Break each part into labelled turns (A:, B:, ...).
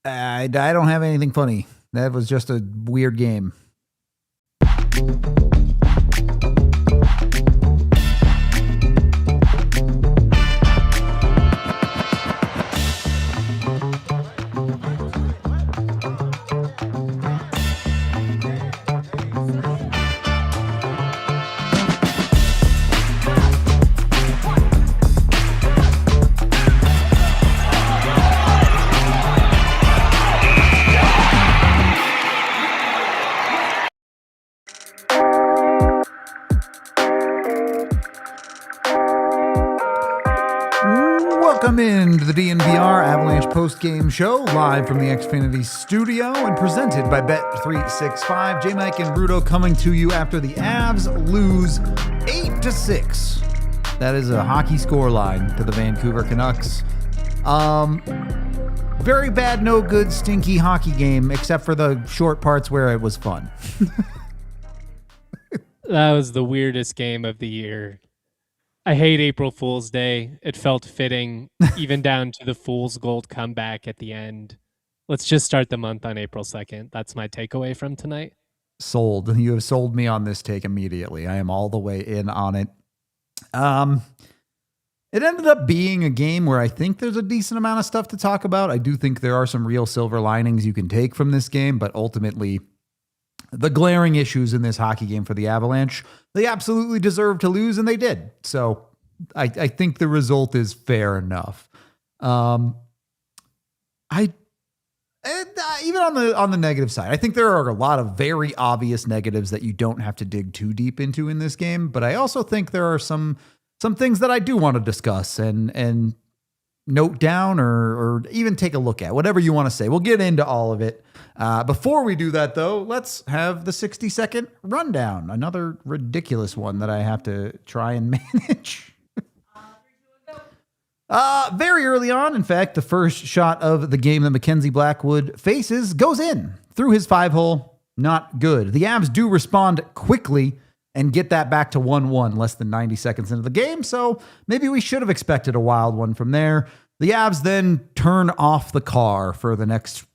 A: I don't have anything funny. That was just a weird game. Welcome into the DNVR Avalanche Postgame Show, live from the Xfinity Studio and presented by Bet365. J-Mike and Rudo coming to you after the Avs lose 8-6. That is a hockey scoreline to the Vancouver Canucks. Very bad, no good, stinky hockey game, except for the short parts where it was fun.
B: That was the weirdest game of the year. I hate April Fool's Day. It felt fitting, even down to the Fool's Gold comeback at the end. Let's just start the month on April 2nd. That's my takeaway from tonight.
A: Sold. You have sold me on this take immediately. I am all the way in on it. It ended up being a game where I think there's a decent amount of stuff to talk about. I do think there are some real silver linings you can take from this game, but ultimately, the glaring issues in this hockey game for the Avalanche, they absolutely deserve to lose, and they did. So I think the result is fair enough. Even on the negative side, I think there are a lot of very obvious negatives that you don't have to dig too deep into in this game. But I also think there are some things that I do want to discuss and note down or even take a look at, whatever you want to say. We'll get into all of it. Before we do that, though, let's have the 60-second rundown. Another ridiculous one that I have to try and manage. Very early on, in fact, the first shot of the game that Mackenzie Blackwood faces goes in through his 5-hole. Not good. The Avs do respond quickly and get that back to 1-1 less than 90 seconds into the game, so maybe we should have expected a wild one from there. The Avs then turn off the car for the next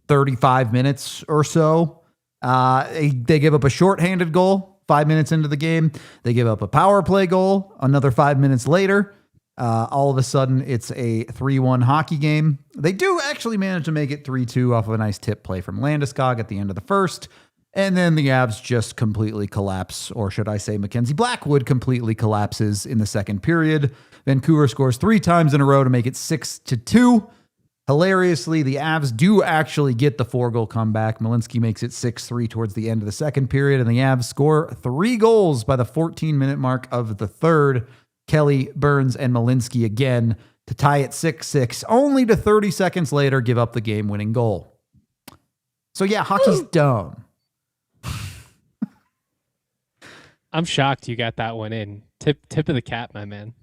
A: 35 minutes or so. They give up a shorthanded goal 5 minutes into the game. They give up a power play goal another 5 minutes later. All of a sudden, it's a 3-1 hockey game. They do actually manage to make it 3-2 off of a nice tip play from Landeskog at the end of the first. And then the Avs just completely collapse, or should I say Mackenzie Blackwood completely collapses in the second period. Vancouver scores 3 times in a row to make it 6-2. Hilariously, the Avs do actually get the 4-goal comeback. Malinsky makes it 6-3 towards the end of the second period, and the Avs score 3 goals by the 14-minute mark of the third. Kelly, Burns, and Malinsky again to tie it 6-6, only to 30 seconds later give up the game-winning goal. So yeah, hockey's dumb.
B: I'm shocked you got that one in. Tip of the cap, my man.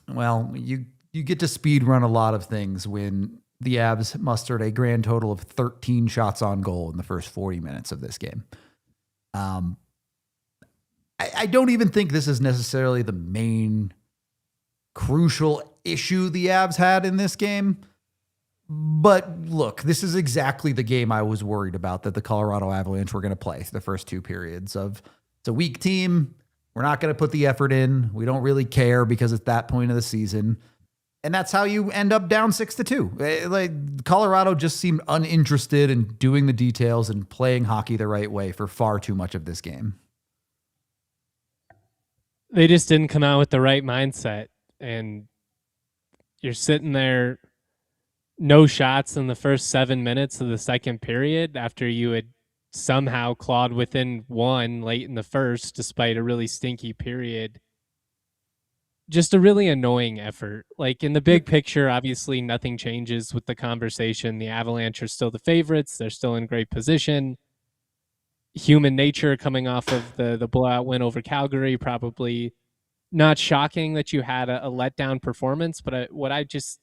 A: Well, you get to speed run a lot of things when the Avs mustered a grand total of 13 shots on goal in the first 40 minutes of this game. I don't even think this is necessarily the main crucial issue the Avs had in this game. But look, this is exactly the game I was worried about that the Colorado Avalanche were going to play the first 2 periods of it's a weak team. We're not going to put the effort in. We don't really care because it's that point of the season. And that's how you end up down 6-2. Like Colorado just seemed uninterested in doing the details and playing hockey the right way for far too much of this game.
B: They just didn't come out with the right mindset. And you're sitting there, no shots in the first 7 minutes of the second period after you had somehow clawed within 1 late in the first, despite a really stinky period. Just a really annoying effort. Like in the big picture, obviously nothing changes with the conversation. The Avalanche are still the favorites. They're still in great position. Human nature coming off of the blowout win over Calgary, probably not shocking that you had a letdown performance, but what I just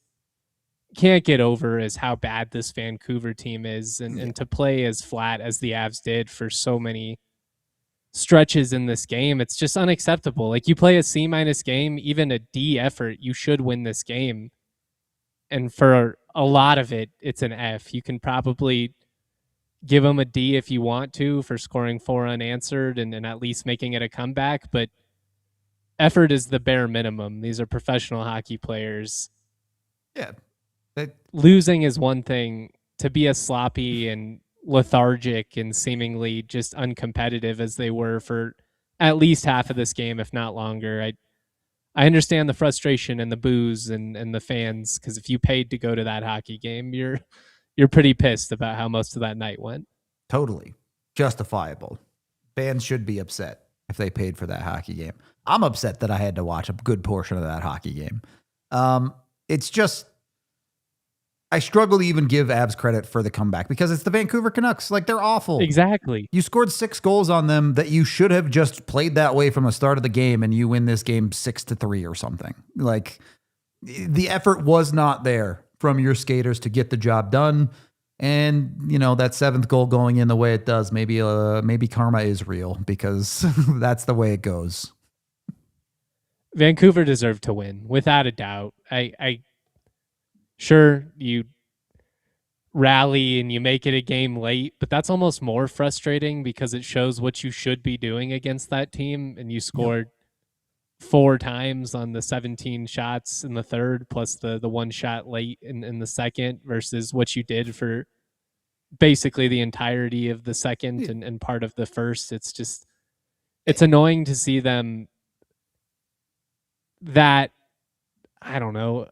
B: can't get over is how bad this Vancouver team is, and to play as flat as the Avs did for so many stretches in this game. It's just unacceptable. Like you play a C- game, even a D effort, you should win this game. And for a lot of it's an F. You can probably give them a D if you want to for scoring 4 unanswered and at least making it a comeback, but effort is the bare minimum. These are professional hockey players.
A: Yeah.
B: Losing is one thing. To be as sloppy and lethargic and seemingly just uncompetitive as they were for at least half of this game, if not longer, I understand the frustration and the boos and the fans, because if you paid to go to that hockey game, you're pretty pissed about how most of that night went.
A: Totally justifiable. Fans should be upset if they paid for that hockey game. I'm upset that I had to watch a good portion of that hockey game. It's just, I struggle to even give Avs credit for the comeback because it's the Vancouver Canucks. Like, they're awful.
B: Exactly.
A: You scored 6 goals on them that you should have just played that way from the start of the game, and you win this game 6-3 or something. Like, the effort was not there from your skaters to get the job done. And, you know, that 7th goal going in the way it does, maybe karma is real, because that's the way it goes.
B: Vancouver deserved to win, without a doubt. I sure, you rally and you make it a game late, but that's almost more frustrating because it shows what you should be doing against that team, and you scored 4 times on the 17 shots in the third, plus the 1 shot late in the second, versus what you did for basically the entirety of the second and part of the first. It's just, it's annoying to see them that, I don't know,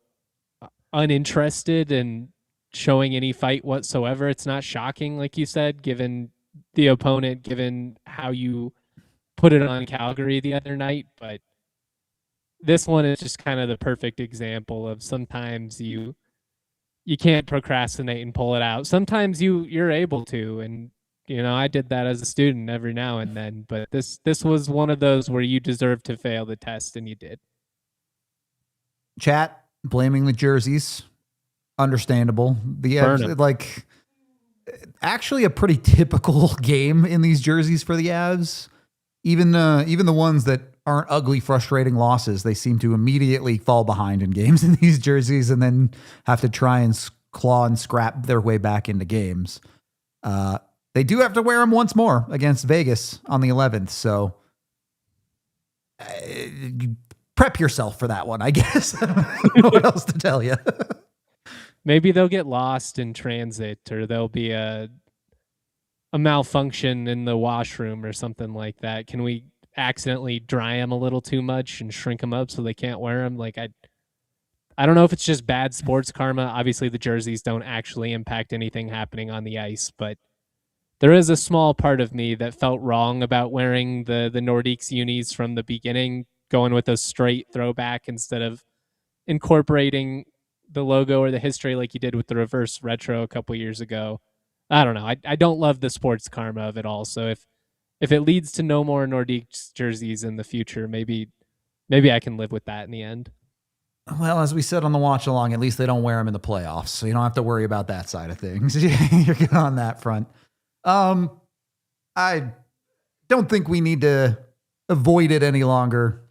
B: uninterested in showing any fight whatsoever. It's not shocking, like you said, given the opponent, given how you put it on Calgary the other night. But this one is just kind of the perfect example of sometimes you can't procrastinate and pull it out. Sometimes you're able to, and you know, I did that as a student every now and then, but this was one of those where you deserve to fail the test, and you did.
A: Chat blaming the jerseys, understandable. Like, actually a pretty typical game in these jerseys for the Avs. Even the ones that aren't ugly, frustrating losses, they seem to immediately fall behind in games in these jerseys and then have to try and claw and scrap their way back into games. They do have to wear them once more against Vegas on the 11th. So prep yourself for that one, I guess. I don't know what else to tell you.
B: Maybe they'll get lost in transit, or there'll be a malfunction in the washroom or something like that. Can we accidentally dry them a little too much and shrink them up so they can't wear them? Like, I don't know if it's just bad sports karma. Obviously, the jerseys don't actually impact anything happening on the ice, but there is a small part of me that felt wrong about wearing the Nordiques unis from the beginning, going with a straight throwback instead of incorporating the logo or the history like you did with the reverse retro a couple years ago. I don't know. I don't love the sports karma of it all. So if it leads to no more Nordiques jerseys in the future, maybe I can live with that in the end.
A: Well, as we said on the watch along, at least they don't wear them in the playoffs, so you don't have to worry about that side of things. You're good on that front. I don't think we need to avoid it any longer.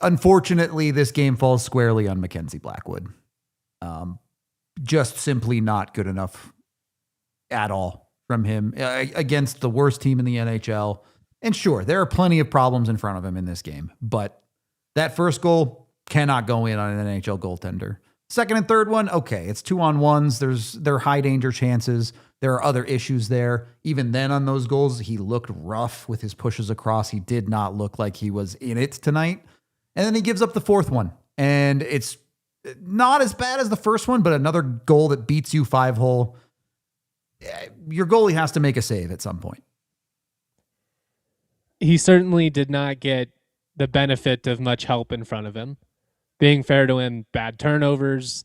A: Unfortunately, this game falls squarely on Mackenzie Blackwood. Just simply not good enough at all from him against the worst team in the NHL. And sure, there are plenty of problems in front of him in this game, but that first goal cannot go in on an NHL goaltender. Second and third one, okay, it's 2-on-1s. There are high danger chances. There are other issues there. Even then on those goals, he looked rough with his pushes across. He did not look like he was in it tonight. And then he gives up the fourth one. And it's not as bad as the first one, but another goal that beats you 5-hole. Your goalie has to make a save at some point.
B: He certainly did not get the benefit of much help in front of him. Being fair to him, bad turnovers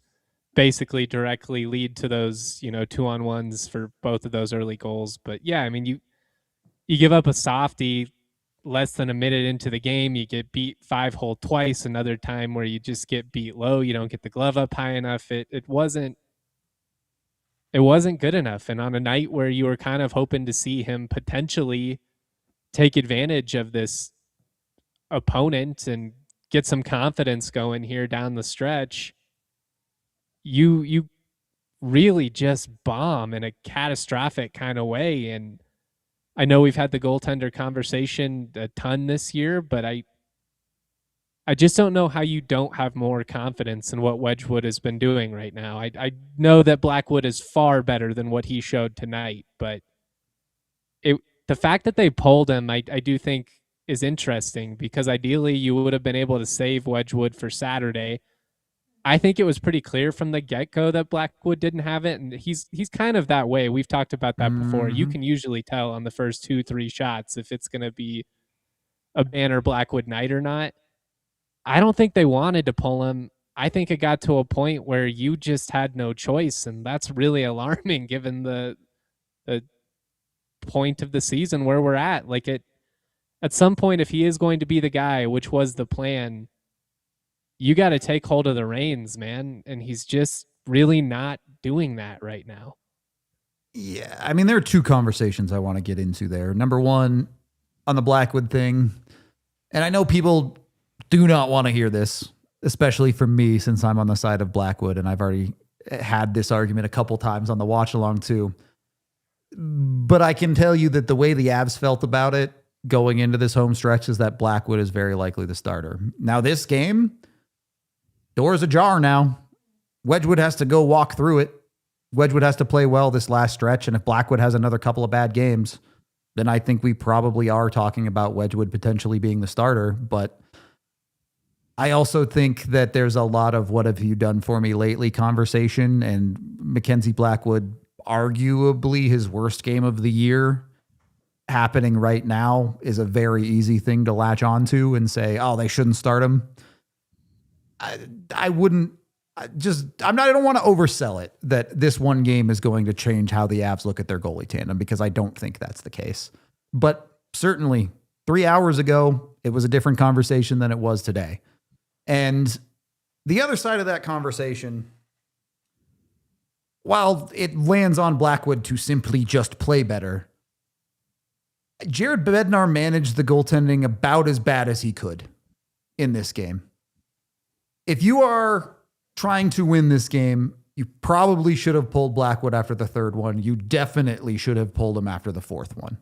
B: basically directly lead to those, 2-on-1s for both of those early goals. But yeah, I mean, you give up a softie less than a minute into the game, you get beat 5-hole twice. Another time where you just get beat low, you don't get the glove up high enough. It wasn't good enough. And on a night where you were kind of hoping to see him potentially take advantage of this opponent and get some confidence going here down the stretch, you really just bomb in a catastrophic kind of way. And I know we've had the goaltender conversation a ton this year, but I just don't know how you don't have more confidence in what Wedgwood has been doing right now. I know that Blackwood is far better than what he showed tonight, but it the fact that they pulled him, I do think is interesting, because ideally you would have been able to save Wedgwood for Saturday. I think it was pretty clear from the get-go that Blackwood didn't have it, and he's kind of that way. We've talked about that before. You can usually tell on the first 2-3 shots if it's going to be a Banner Blackwood night or not. I don't think they wanted to pull him. I think it got to a point where you just had no choice, and that's really alarming given the point of the season where we're at. Like, at some point, if he is going to be the guy, which was the plan, you got to take hold of the reins, man. And he's just really not doing that right now.
A: Yeah, I mean, there are two conversations I want to get into there. Number one, on the Blackwood thing, and I know people do not want to hear this, especially from me, since I'm on the side of Blackwood, and I've already had this argument a couple times on the watch along too. But I can tell you that the way the Avs felt about it going into this home stretch is that Blackwood is very likely the starter. Now, this game, door's ajar now. Wedgwood has to go walk through it. Wedgwood has to play well this last stretch, and if Blackwood has another couple of bad games, then I think we probably are talking about Wedgwood potentially being the starter. But I also think that there's a lot of what have you done for me lately conversation, and Mackenzie Blackwood, arguably his worst game of the year, happening right now is a very easy thing to latch onto and say, oh, they shouldn't start him. I wouldn't. I don't want to oversell it that this one game is going to change how the Avs look at their goalie tandem, because I don't think that's the case. But certainly 3 hours ago, it was a different conversation than it was today. And the other side of that conversation, while it lands on Blackwood to simply just play better, Jared Bednar managed the goaltending about as bad as he could in this game. If you are trying to win this game, you probably should have pulled Blackwood after the third one. You definitely should have pulled him after the fourth one.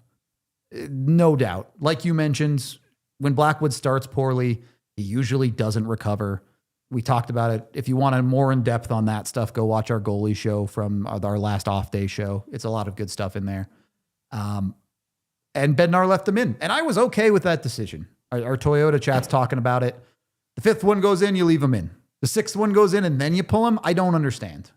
A: No doubt. Like you mentioned, when Blackwood starts poorly, he usually doesn't recover. We talked about it. If you want more in depth on that stuff, go watch our goalie show from our last off day show. It's a lot of good stuff in there. And Bednar left him in. And I was okay with that decision. Our Toyota chat's talking about it. The fifth one goes in, you leave him in. The sixth one goes in and then you pull him. I don't understand.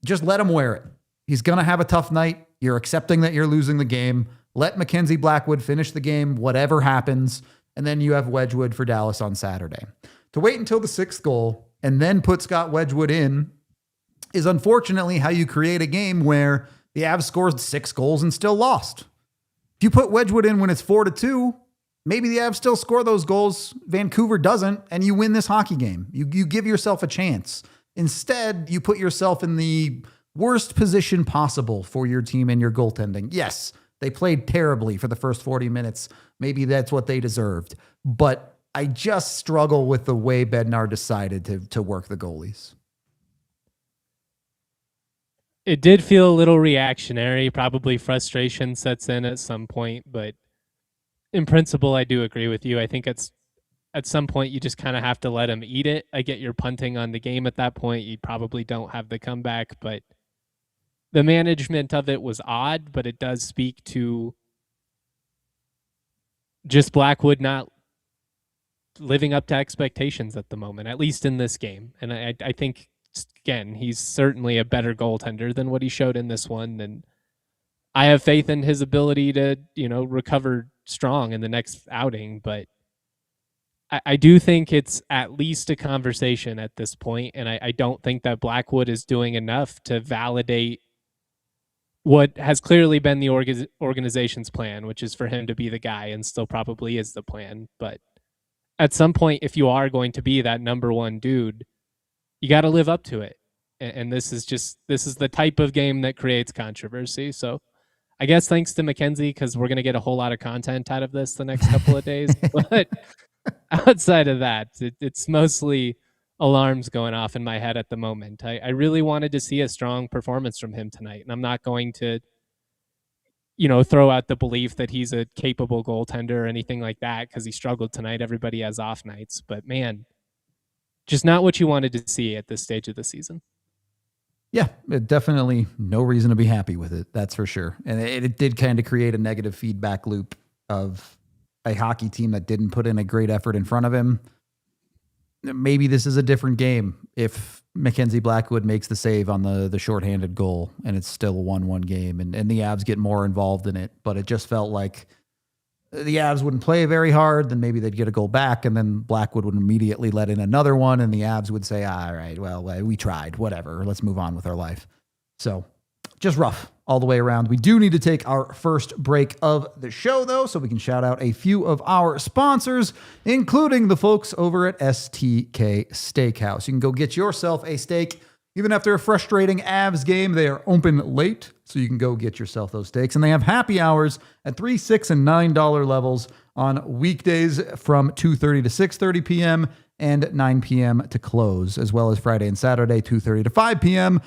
A: Just let him wear it. He's going to have a tough night. You're accepting that you're losing the game. Let Mackenzie Blackwood finish the game, whatever happens. And then you have Wedgwood for Dallas on Saturday. To wait until the sixth goal and then put Scott Wedgwood in is unfortunately how you create a game where the Avs scored 6 goals and still lost. If you put Wedgwood in when it's 4-2, maybe the Avs still score those goals. Vancouver doesn't, and you win this hockey game. You give yourself a chance. Instead, you put yourself in the worst position possible for your team and your goaltending. Yes, they played terribly for the first 40 minutes. Maybe that's what they deserved. But I just struggle with the way Bednar decided to work the goalies.
B: It did feel a little reactionary. Probably frustration sets in at some point, but in principle, I do agree with you. I think it's at some point you just kind of have to let him eat it. I get you're punting on the game at that point. You probably don't have the comeback, but the management of it was odd, but it does speak to just Blackwood not living up to expectations at the moment, at least in this game. And I think, again, he's certainly a better goaltender than what he showed in this one. And I have faith in his ability to, recover strong in the next outing. But I do think it's at least a conversation at this point, and I don't think that Blackwood is doing enough to validate what has clearly been the organization's plan, which is for him to be the guy, and still probably is the plan. But at some point, if you are going to be that number one dude, you got to live up to it. And this is the type of game that creates controversy. So I guess thanks to Mackenzie, because we're going to get a whole lot of content out of this the next couple of days. But outside of that, it's mostly alarms going off in my head at the moment. I really wanted to see a strong performance from him tonight, and I'm not going to, throw out the belief that he's a capable goaltender or anything like that because he struggled tonight. Everybody has off nights, but man, just not what you wanted to see at this stage of the season.
A: Yeah, definitely no reason to be happy with it. That's for sure. And it did kind of create a negative feedback loop of a hockey team that didn't put in a great effort in front of him. Maybe this is a different game if Mackenzie Blackwood makes the save on the shorthanded goal and it's still a 1-1 game and the Avs get more involved in it. But it just felt like the Avs wouldn't play very hard, then maybe they'd get a goal back, and then Blackwood would immediately let in another one, and the Avs would say, all right, well, we tried, whatever, let's move on with our life. So just rough all the way around. We do need to take our first break of the show, though, so we can shout out a few of our sponsors, including the folks over at STK Steakhouse. You can go get yourself a steak. Even after a frustrating Avs game, they are open late, so you can go get yourself those steaks. And they have happy hours at $3, $6, and $9 levels on weekdays from 2:30 to 6:30 p.m. and 9 p.m. to close, as well as Friday and Saturday, 2:30 to 5 p.m.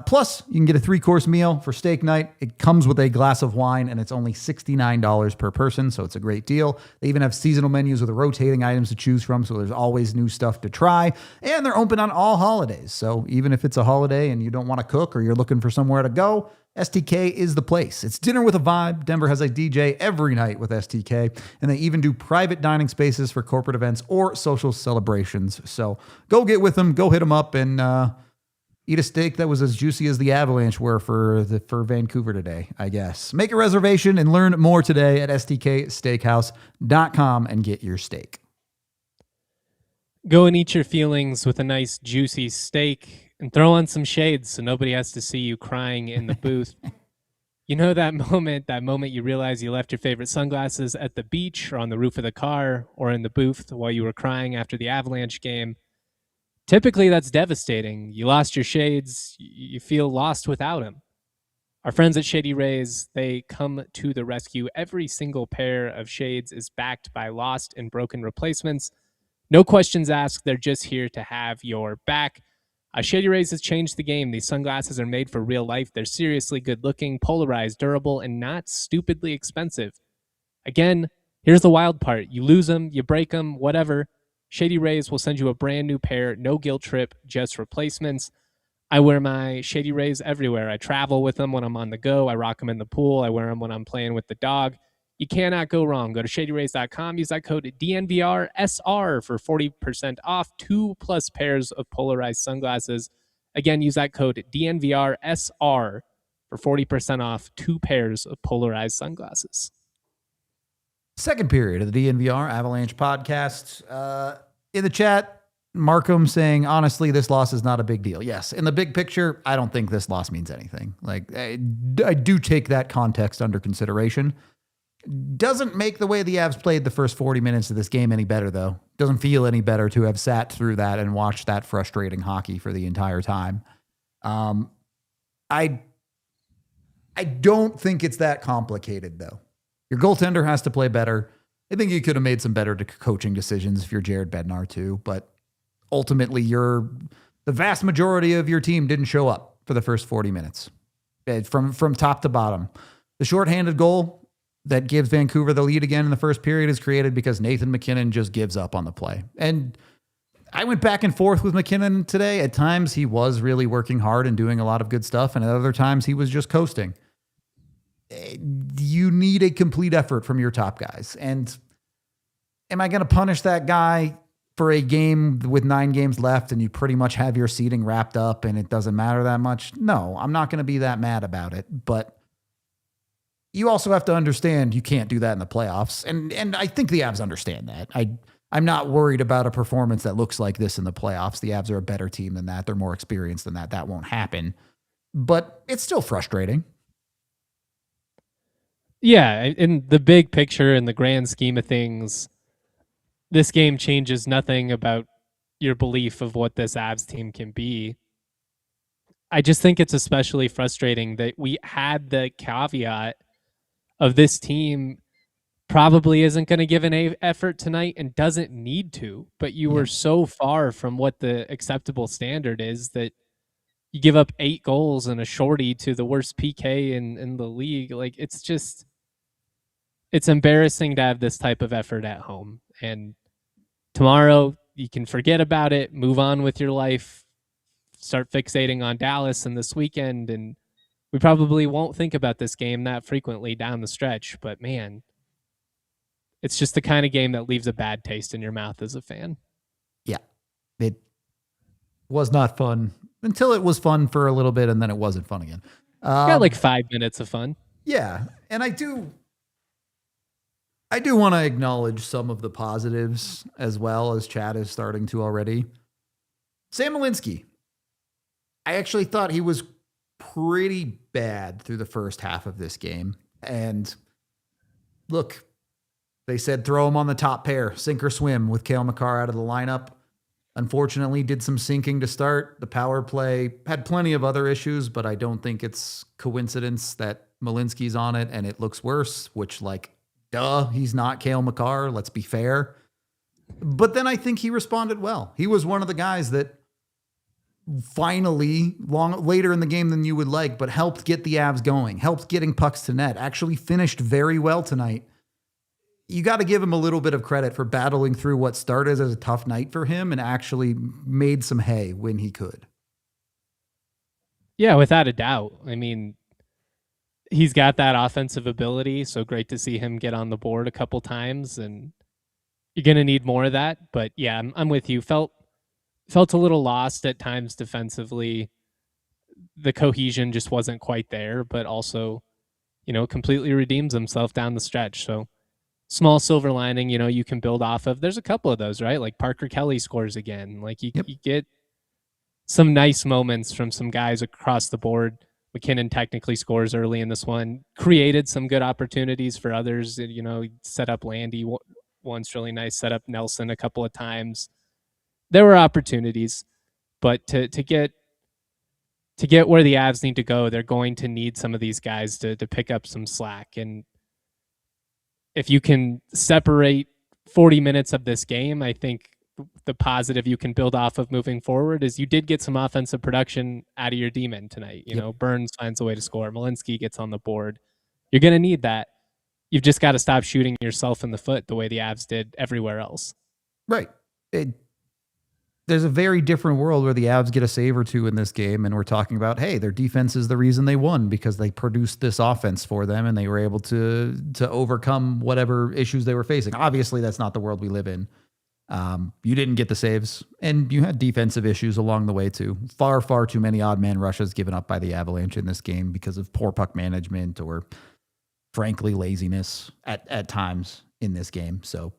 A: Plus, you can get a 3-course meal for steak night. It comes with a glass of wine, and it's only $69 per person, so it's a great deal. They even have seasonal menus with rotating items to choose from, so there's always new stuff to try. And they're open on all holidays, so even if it's a holiday and you don't want to cook or you're looking for somewhere to go, STK is the place. It's dinner with a vibe. Denver has a DJ every night with STK, and they even do private dining spaces for corporate events or social celebrations. So go get with them, go hit them up, and eat a steak that was as juicy as the Avalanche were for Vancouver today, I guess. Make a reservation and learn more today at stksteakhouse.com and get your steak.
B: Go and eat your feelings with a nice juicy steak and throw on some shades so nobody has to see you crying in the booth. You know that moment you realize you left your favorite sunglasses at the beach or on the roof of the car or in the booth while you were crying after the Avalanche game. Typically, that's devastating. You lost your shades. You feel lost without them. Our friends at Shady Rays, they come to the rescue. Every single pair of shades is backed by lost and broken replacements. No questions asked. They're just here to have your back. Shady Rays has changed the game. These sunglasses are made for real life. They're seriously good looking, polarized, durable, and not stupidly expensive. Again, here's the wild part. You lose them, you break them, whatever. Shady Rays will send you a brand new pair, no guilt trip, just replacements. I wear my Shady Rays everywhere. I travel with them when I'm on the go. I rock them in the pool. I wear them when I'm playing with the dog. You cannot go wrong. Go to shadyrays.com. Use that code DNVRSR for 40% off 2+ pairs of polarized sunglasses. Again, use that code DNVRSR for 40% off 2 pairs of polarized sunglasses.
A: Second period of the DNVR Avalanche podcast. In the chat, Markham saying, honestly, this loss is not a big deal. Yes, in the big picture, I don't think this loss means anything. Like, I do take that context under consideration. Doesn't make the way the Avs played the first 40 minutes of this game any better, though. Doesn't feel any better to have sat through that and watched that frustrating hockey for the entire time. I don't think it's that complicated, though. Your goaltender has to play better. I think you could have made some better coaching decisions if you're Jared Bednar too, but ultimately the vast majority of your team didn't show up for the first 40 minutes from top to bottom. The shorthanded goal that gives Vancouver the lead again in the first period is created because Nathan MacKinnon just gives up on the play. And I went back and forth with MacKinnon today. At times he was really working hard and doing a lot of good stuff, and at other times he was just coasting. You need a complete effort from your top guys. And am I going to punish that guy for a game with 9 games left and you pretty much have your seating wrapped up and it doesn't matter that much? No, I'm not going to be that mad about it. But you also have to understand you can't do that in the playoffs. And I think the Avs understand that. I'm not worried about a performance that looks like this in the playoffs. The Avs are a better team than that. They're more experienced than that. That won't happen. But it's still frustrating.
B: Yeah, in the big picture, in the grand scheme of things, this game changes nothing about your belief of what this Avs team can be. I just think it's especially frustrating that we had the caveat of this team probably isn't going to give an effort tonight and doesn't need to, but you were so far from what the acceptable standard is that you give up 8 goals and a shorty to the worst PK in the league. Like, it's embarrassing to have this type of effort at home. And tomorrow you can forget about it, move on with your life, start fixating on Dallas and this weekend. And we probably won't think about this game that frequently down the stretch, but man, it's just the kind of game that leaves a bad taste in your mouth as a fan.
A: Yeah. It was not fun until it was fun for a little bit, and then it wasn't fun again.
B: Got like 5 minutes of fun.
A: Yeah. And I do want to acknowledge some of the positives as well, as Chad is starting to already. Sam Malinski. I actually thought he was pretty bad through the first half of this game. And look, they said throw him on the top pair, sink or swim, with Cale Makar out of the lineup. Unfortunately, did some sinking to start. The power play had plenty of other issues, but I don't think it's coincidence that Malinski's on it and it looks worse, which, like, duh, he's not Cale Makar. Let's be fair. But then I think he responded well. He was one of the guys that finally, later in the game than you would like, but helped get the Avs going, helped getting pucks to net, actually finished very well tonight. You got to give him a little bit of credit for battling through what started as a tough night for him and actually made some hay when he could.
B: Yeah, without a doubt. I mean, he's got that offensive ability, so great to see him get on the board a couple times, and you're going to need more of that. But yeah, I'm with you. Felt a little lost at times defensively. The cohesion just wasn't quite there, but also, completely redeems himself down the stretch. So small silver lining, you can build off of. There's a couple of those, right? Like Parker Kelly scores again. Like you get some nice moments from some guys across the board. McKinnon technically scores early in this one, created some good opportunities for others. Set up Landy once really nice, set up Nelson a couple of times. There were opportunities, but to get where the Avs need to go, they're going to need some of these guys to pick up some slack. And if you can separate 40 minutes of this game, I think the positive you can build off of moving forward is you did get some offensive production out of your D-men tonight. Burns finds a way to score. Malinski gets on the board. You're going to need that. You've just got to stop shooting yourself in the foot the way the Avs did everywhere else.
A: Right. There's a very different world where the Avs get a save or two in this game, and we're talking about, hey, their defense is the reason they won because they produced this offense for them and they were able to overcome whatever issues they were facing. Obviously, that's not the world we live in. You didn't get the saves, and you had defensive issues along the way too. Far, far too many odd man rushes given up by the Avalanche in this game because of poor puck management or, frankly, laziness at times in this game. So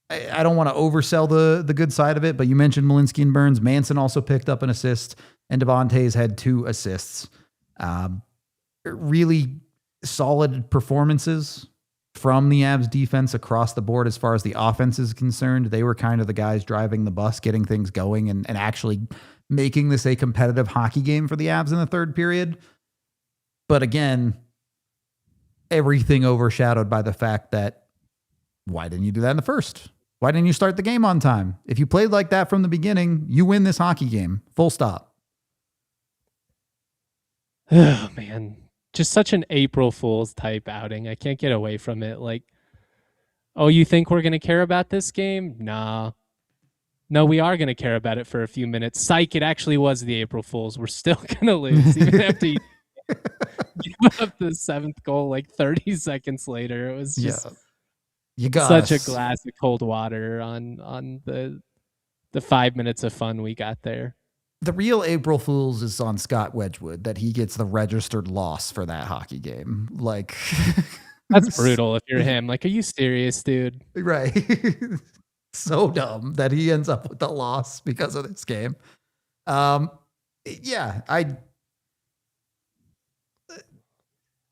A: I don't want to oversell the good side of it, but you mentioned Malinski and Burns. Manson also picked up an assist, and Devontae's had 2 assists. Really solid performances from the Avs defense across the board as far as the offense is concerned. They were kind of the guys driving the bus, getting things going, and actually making this a competitive hockey game for the Avs in the third period. But again, everything overshadowed by the fact that why didn't you do that in the first? Why didn't you start the game on time? If you played like that from the beginning, you win this hockey game. Full stop.
B: Oh, man. Just such an April Fool's type outing. I can't get away from it. Like, oh, you think we're going to care about this game? Nah. No, we are going to care about it for a few minutes. Psych, it actually was the April Fool's. We're still going to lose, even after you give up the 7th goal like 30 seconds later. It was just... Yeah. You got such a glass of cold water on the 5 minutes of fun we got there.
A: The real April Fool's is on Scott Wedgwood that he gets the registered loss for that hockey game. Like,
B: that's brutal if you're him. Like, are you serious, dude?
A: Right. So dumb that he ends up with the loss because of this game. Yeah,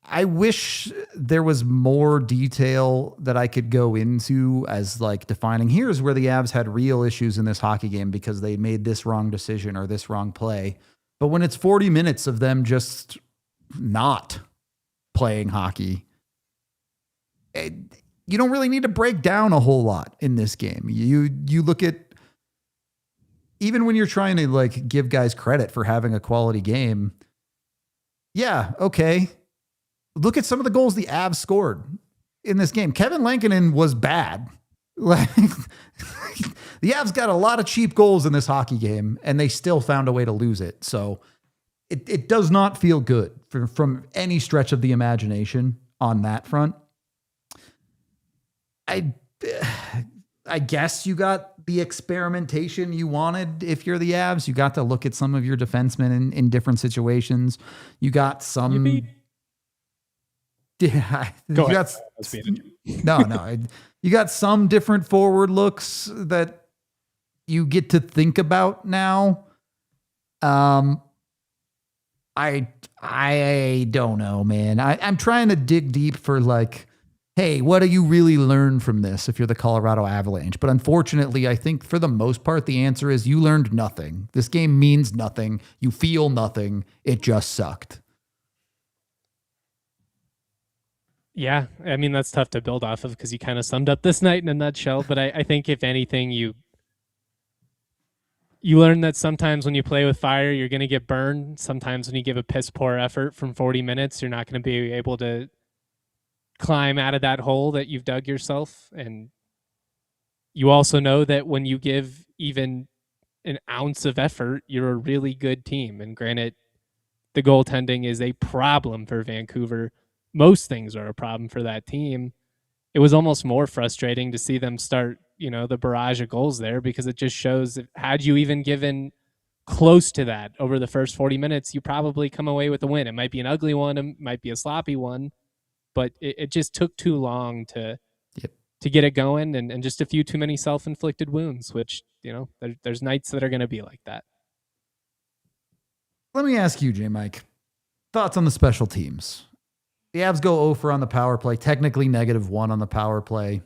A: I wish there was more detail that I could go into as like defining here's where the Avs had real issues in this hockey game because they made this wrong decision or this wrong play. But when it's 40 minutes of them just not playing hockey, you don't really need to break down a whole lot in this game. You look at, even when you're trying to like give guys credit for having a quality game. Yeah. Okay. Look at some of the goals the Avs scored in this game. Kevin Lankinen was bad. Like, the Avs got a lot of cheap goals in this hockey game and they still found a way to lose it. So it does not feel good from any stretch of the imagination on that front. I guess you got the experimentation you wanted. If you're the Avs, you got to look at some of your defensemen in different situations. You got some. You got some different forward looks that you get to think about now. I don't know, man. I'm trying to dig deep for like, hey, what do you really learn from this if you're the Colorado Avalanche? But unfortunately, I think for the most part, the answer is you learned nothing. This game means nothing. You feel nothing. It just sucked.
B: Yeah, I mean, that's tough to build off of because you kind of summed up this night in a nutshell. But I think if anything, you learn that sometimes when you play with fire, you're going to get burned. Sometimes when you give a piss poor effort from 40 minutes, you're not going to be able to climb out of that hole that you've dug yourself. And you also know that when you give even an ounce of effort, you're a really good team. And granted, the goaltending is a problem for Vancouver. Most things are a problem for that team. It was almost more frustrating to see them start, the barrage of goals there, because it just shows that had you even given close to that over the first 40 minutes, you probably come away with a win. It might be an ugly one, it might be a sloppy one, but it just took too long to get it going, and just a few too many self-inflicted wounds, which, there's nights that are going to be like that.
A: Let me ask you, J-Mike, thoughts on the special teams. The Avs go 0 on the power play, technically -1 on the power play.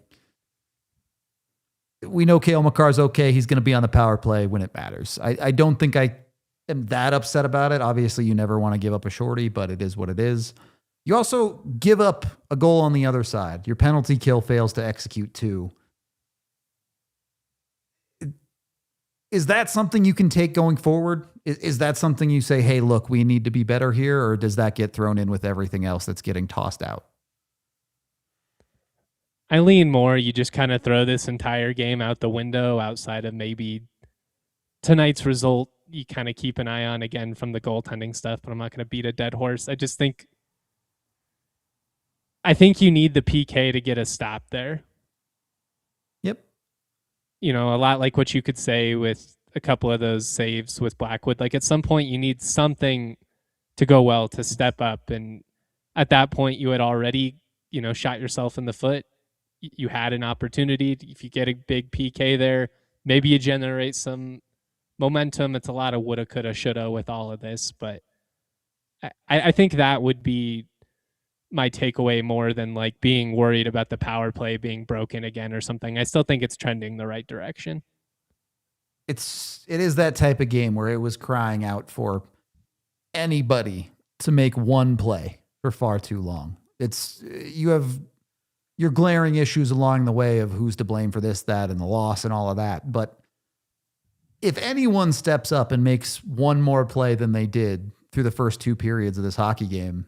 A: We know Cale Makar's okay. He's going to be on the power play when it matters. I don't think I am that upset about it. Obviously, you never want to give up a shorty, but it is what it is. You also give up a goal on the other side. Your penalty kill fails to execute too. Is that something you can take going forward? Is that something you say, hey, look, we need to be better here? Or does that get thrown in with everything else that's getting tossed out?
B: I lean more. You just kind of throw this entire game out the window outside of maybe tonight's result. You kind of keep an eye on again from the goaltending stuff, but I'm not going to beat a dead horse. I think you need the PK to get a stop there.
A: Yep.
B: A lot like what you could say with a couple of those saves with Blackwood. Like at some point you need something to go well to step up. And at that point you had already, shot yourself in the foot. You had an opportunity. If you get a big PK there, maybe you generate some momentum. It's a lot of woulda, coulda, shoulda with all of this. But I think that would be my takeaway more than like being worried about the power play being broken again or something. I still think it's trending the right direction.
A: It is that type of game where it was crying out for anybody to make one play for far too long. You have your glaring issues along the way of who's to blame for this, that, and the loss and all of that. But if anyone steps up and makes one more play than they did through the first 2 periods of this hockey game,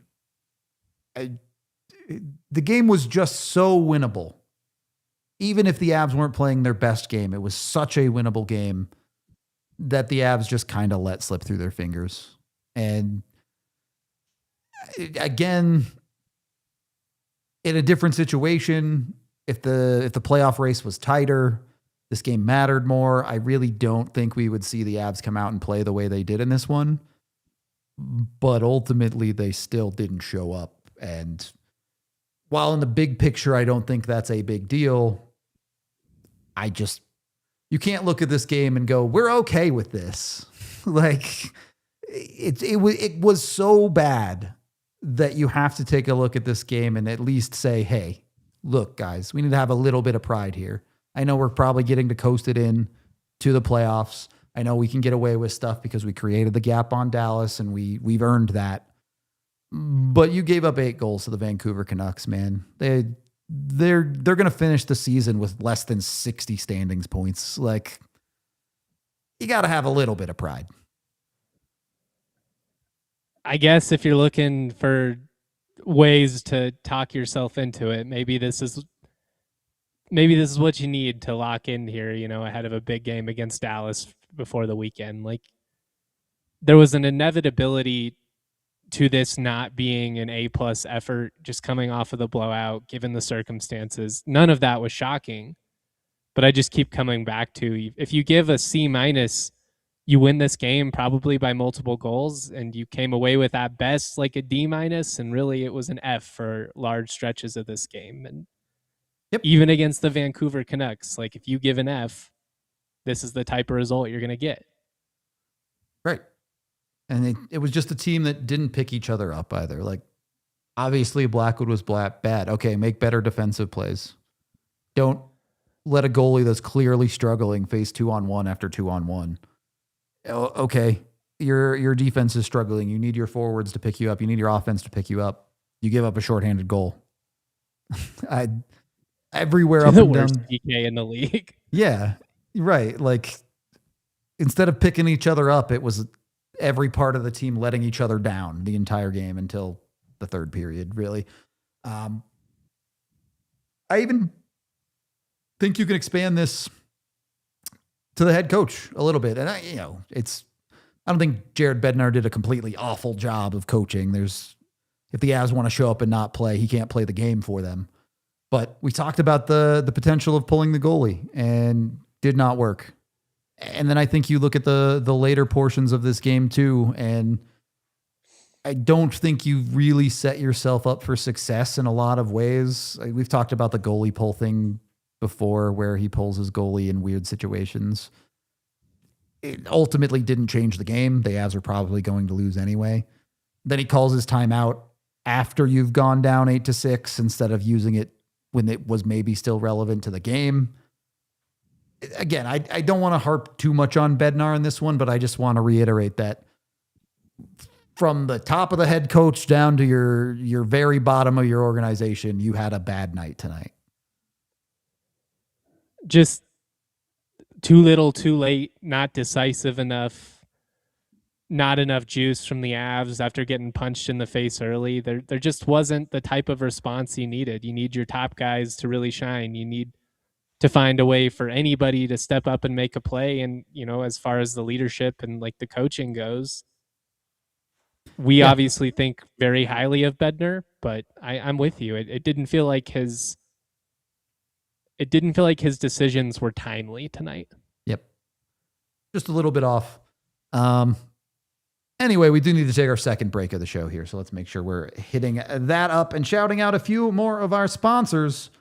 A: the game was just so winnable. Even if the Avs weren't playing their best game, it was such a winnable game that the Avs just kind of let slip through their fingers. And again, in a different situation, if the playoff race was tighter, this game mattered more. I really don't think we would see the Avs come out and play the way they did in this one. But ultimately, they still didn't show up. And while in the big picture, I don't think that's a big deal, you can't look at this game and go, we're okay with this. Like it was so bad that you have to take a look at this game and at least say, hey, look, guys, we need to have a little bit of pride here. I know we're probably getting to coast it in to the playoffs. I know we can get away with stuff because we created the gap on Dallas and we've earned that. But you gave up 8 goals to the Vancouver Canucks, man. they're going to finish the season with less than 60 standings points. Like, you got to have a little bit of pride.
B: I guess if you're looking for ways to talk yourself into it, maybe this is what you need to lock in here, ahead of a big game against Dallas before the weekend. Like, there was an inevitability to this not being an A+ effort, just coming off of the blowout, given the circumstances. None of that was shocking, but I just keep coming back to, if you give a C-, you win this game probably by multiple goals, and you came away with at best like a D-, and really it was an F for large stretches of this game. And even against the Vancouver Canucks, like, if you give an F, this is the type of result you're going to get.
A: Right. And it was just a team that didn't pick each other up either. Like, obviously Blackwood was bad. Okay, make better defensive plays. Don't let a goalie that's clearly struggling face 2-on-1 after 2-on-1. Okay, your defense is struggling. You need your forwards to pick you up. You need your offense to pick you up. You give up a shorthanded goal. Everywhere up and down.
B: The worst PK in the league.
A: Yeah, right. Like, instead of picking each other up, it was every part of the team letting each other down the entire game until the third period, really. I even think you can expand this to the head coach a little bit. And I don't think Jared Bednar did a completely awful job of coaching. If the Avs want to show up and not play, he can't play the game for them. But we talked about the potential of pulling the goalie, and did not work. And then I think you look at the later portions of this game too, and I don't think you really set yourself up for success in a lot of ways. We've talked about the goalie pull thing before, where he pulls his goalie in weird situations. It ultimately didn't change the game. The Avs are probably going to lose anyway. Then he calls his timeout after you've gone down 8-6 instead of using it when it was maybe still relevant to the game. Again, I don't want to harp too much on Bednar in this one, but I just want to reiterate that from the top of the head coach down to your very bottom of your organization, you had a bad night tonight.
B: Just too little, too late, not decisive enough, not enough juice from the Avs after getting punched in the face early. There just wasn't the type of response you needed. You need your top guys to really shine. You need to find a way for anybody to step up and make a play. And, as far as the leadership and like the coaching goes, we obviously think very highly of Bednar, but I'm with you. It didn't feel like his decisions were timely tonight. Yep.
A: Just a little bit off. Anyway, we do need to take our second break of the show here. So let's make sure we're hitting that up and shouting out a few more of our sponsors,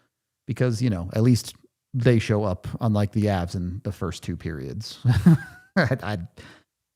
A: because, at least they show up, unlike the Avs in the first two periods. I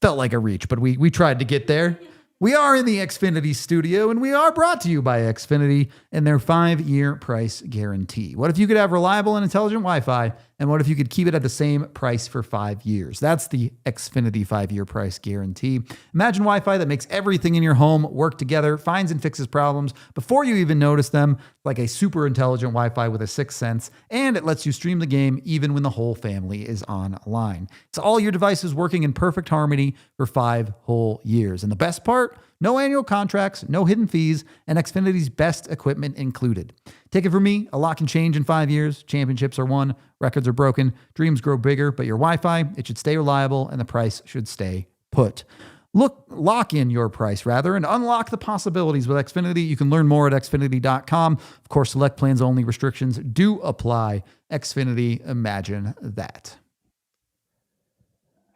A: felt like a reach, but we tried to get there. We are in the Xfinity studio, and we are brought to you by Xfinity and their 5-year price guarantee. What if you could have reliable and intelligent Wi-Fi, and what if you could keep it at the same price for 5 years? That's the Xfinity 5-year price guarantee. Imagine Wi-Fi that makes everything in your home work together, finds and fixes problems before you even notice them, like a super intelligent Wi-Fi with a sixth sense, and it lets you stream the game even when the whole family is online. It's all your devices working in perfect harmony for 5 whole years. And the best part? No annual contracts, no hidden fees, and Xfinity's best equipment included. Take it from me, a lot can change in 5 years. Championships are won, records are broken, dreams grow bigger, but your Wi-Fi, it should stay reliable, and the price should stay put. Lock in your price, and unlock the possibilities with Xfinity. You can learn more at Xfinity.com. Of course, select plans only. Restrictions do apply. Xfinity, imagine that.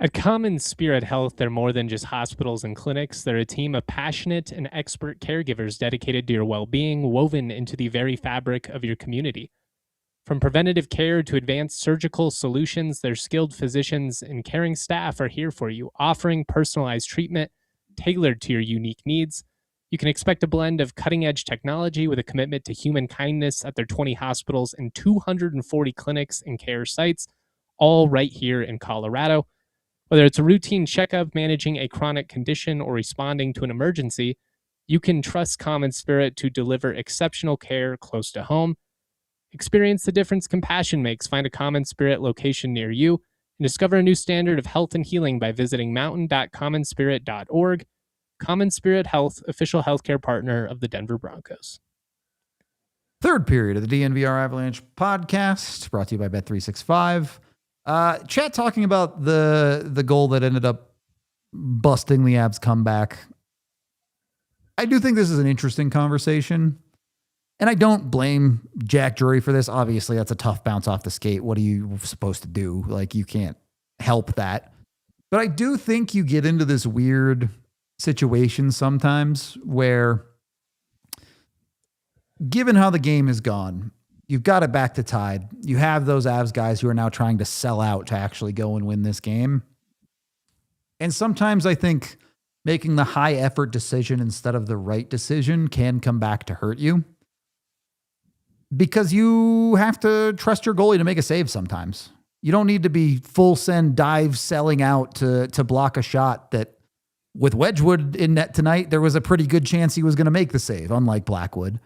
B: At Common Spirit Health, they're more than just hospitals and clinics. They're a team of passionate and expert caregivers dedicated to your well-being, woven into the very fabric of your community. From preventative care to advanced surgical solutions, their skilled physicians and caring staff are here for you, offering personalized treatment tailored to your unique needs. You can expect a blend of cutting-edge technology with a commitment to human kindness at their 20 hospitals and 240 clinics and care sites, all right here in Colorado. Whether it's a routine checkup, managing a chronic condition, or responding to an emergency, you can trust Common Spirit to deliver exceptional care close to home. Experience the difference compassion makes. Find a Common Spirit location near you and discover a new standard of health and healing by visiting mountain.commonspirit.org. Common Spirit Health, official healthcare partner of the Denver Broncos.
A: Third period of the DNVR Avalanche podcast, brought to you by Bet365. Chat talking about the goal that ended up busting the Avs comeback. I do think this is an interesting conversation. And I don't blame Jack Drury for this. Obviously, that's a tough bounce off the skate. What are you supposed to do? Like, you can't help that. But I do think you get into this weird situation sometimes where, given how the game has gone, you've got it back to tied. You have those Avs guys who are now trying to sell out to actually go and win this game. And sometimes I think making the high effort decision instead of the right decision can come back to hurt you, because you have to trust your goalie to make a save sometimes. You don't need to be full send dive selling out to block a shot that, with Wedgwood in net tonight, there was a pretty good chance he was going to make the save, unlike Blackwood.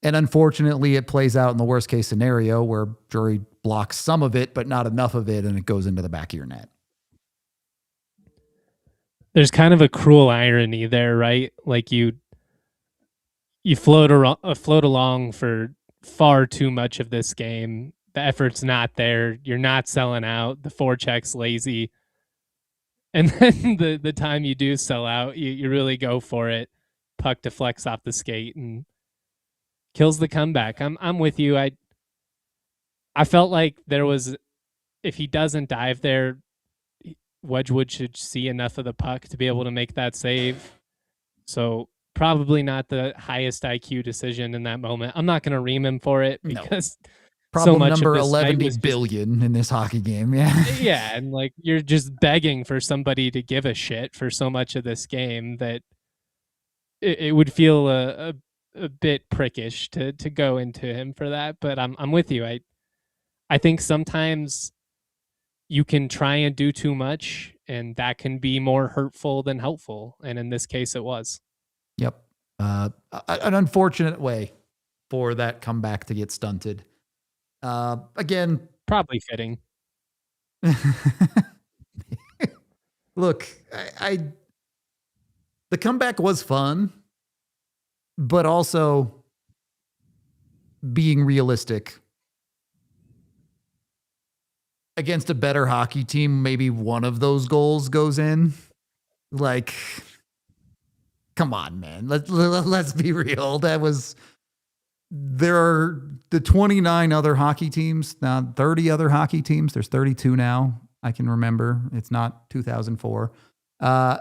A: And unfortunately, it plays out in the worst case scenario where Drury blocks some of it, but not enough of it, and it goes into the back of your net.
B: There's kind of a cruel irony there, right? Like you float along for far too much of this game. The effort's not there. You're not selling out. The forecheck's lazy. And then the time you do sell out, you really go for it. Puck deflects off the skate and kills the comeback. I'm with you. I felt like there was, if he doesn't dive there, Wedgwood should see enough of the puck to be able to make that save. So probably not the highest IQ decision in that moment. I'm not going to ream him for it because
A: problem
B: so much
A: number
B: of this
A: 11 billion in this hockey game. Yeah.
B: Yeah. And like, you're just begging for somebody to give a shit for so much of this game that it would feel a bit prickish to go into him for that. But I'm with you. I think sometimes you can try and do too much, and that can be more hurtful than helpful. And in this case, it was.
A: Yep. An unfortunate way for that comeback to get stunted. Again,
B: probably fitting.
A: Look, the comeback was fun, but also being realistic. Against a better hockey team, maybe one of those goals goes in. Like, come on, man. Let's be real. There are the 29 other hockey teams, now 30 other hockey teams. There's 32 now. I can remember. It's not 2004. I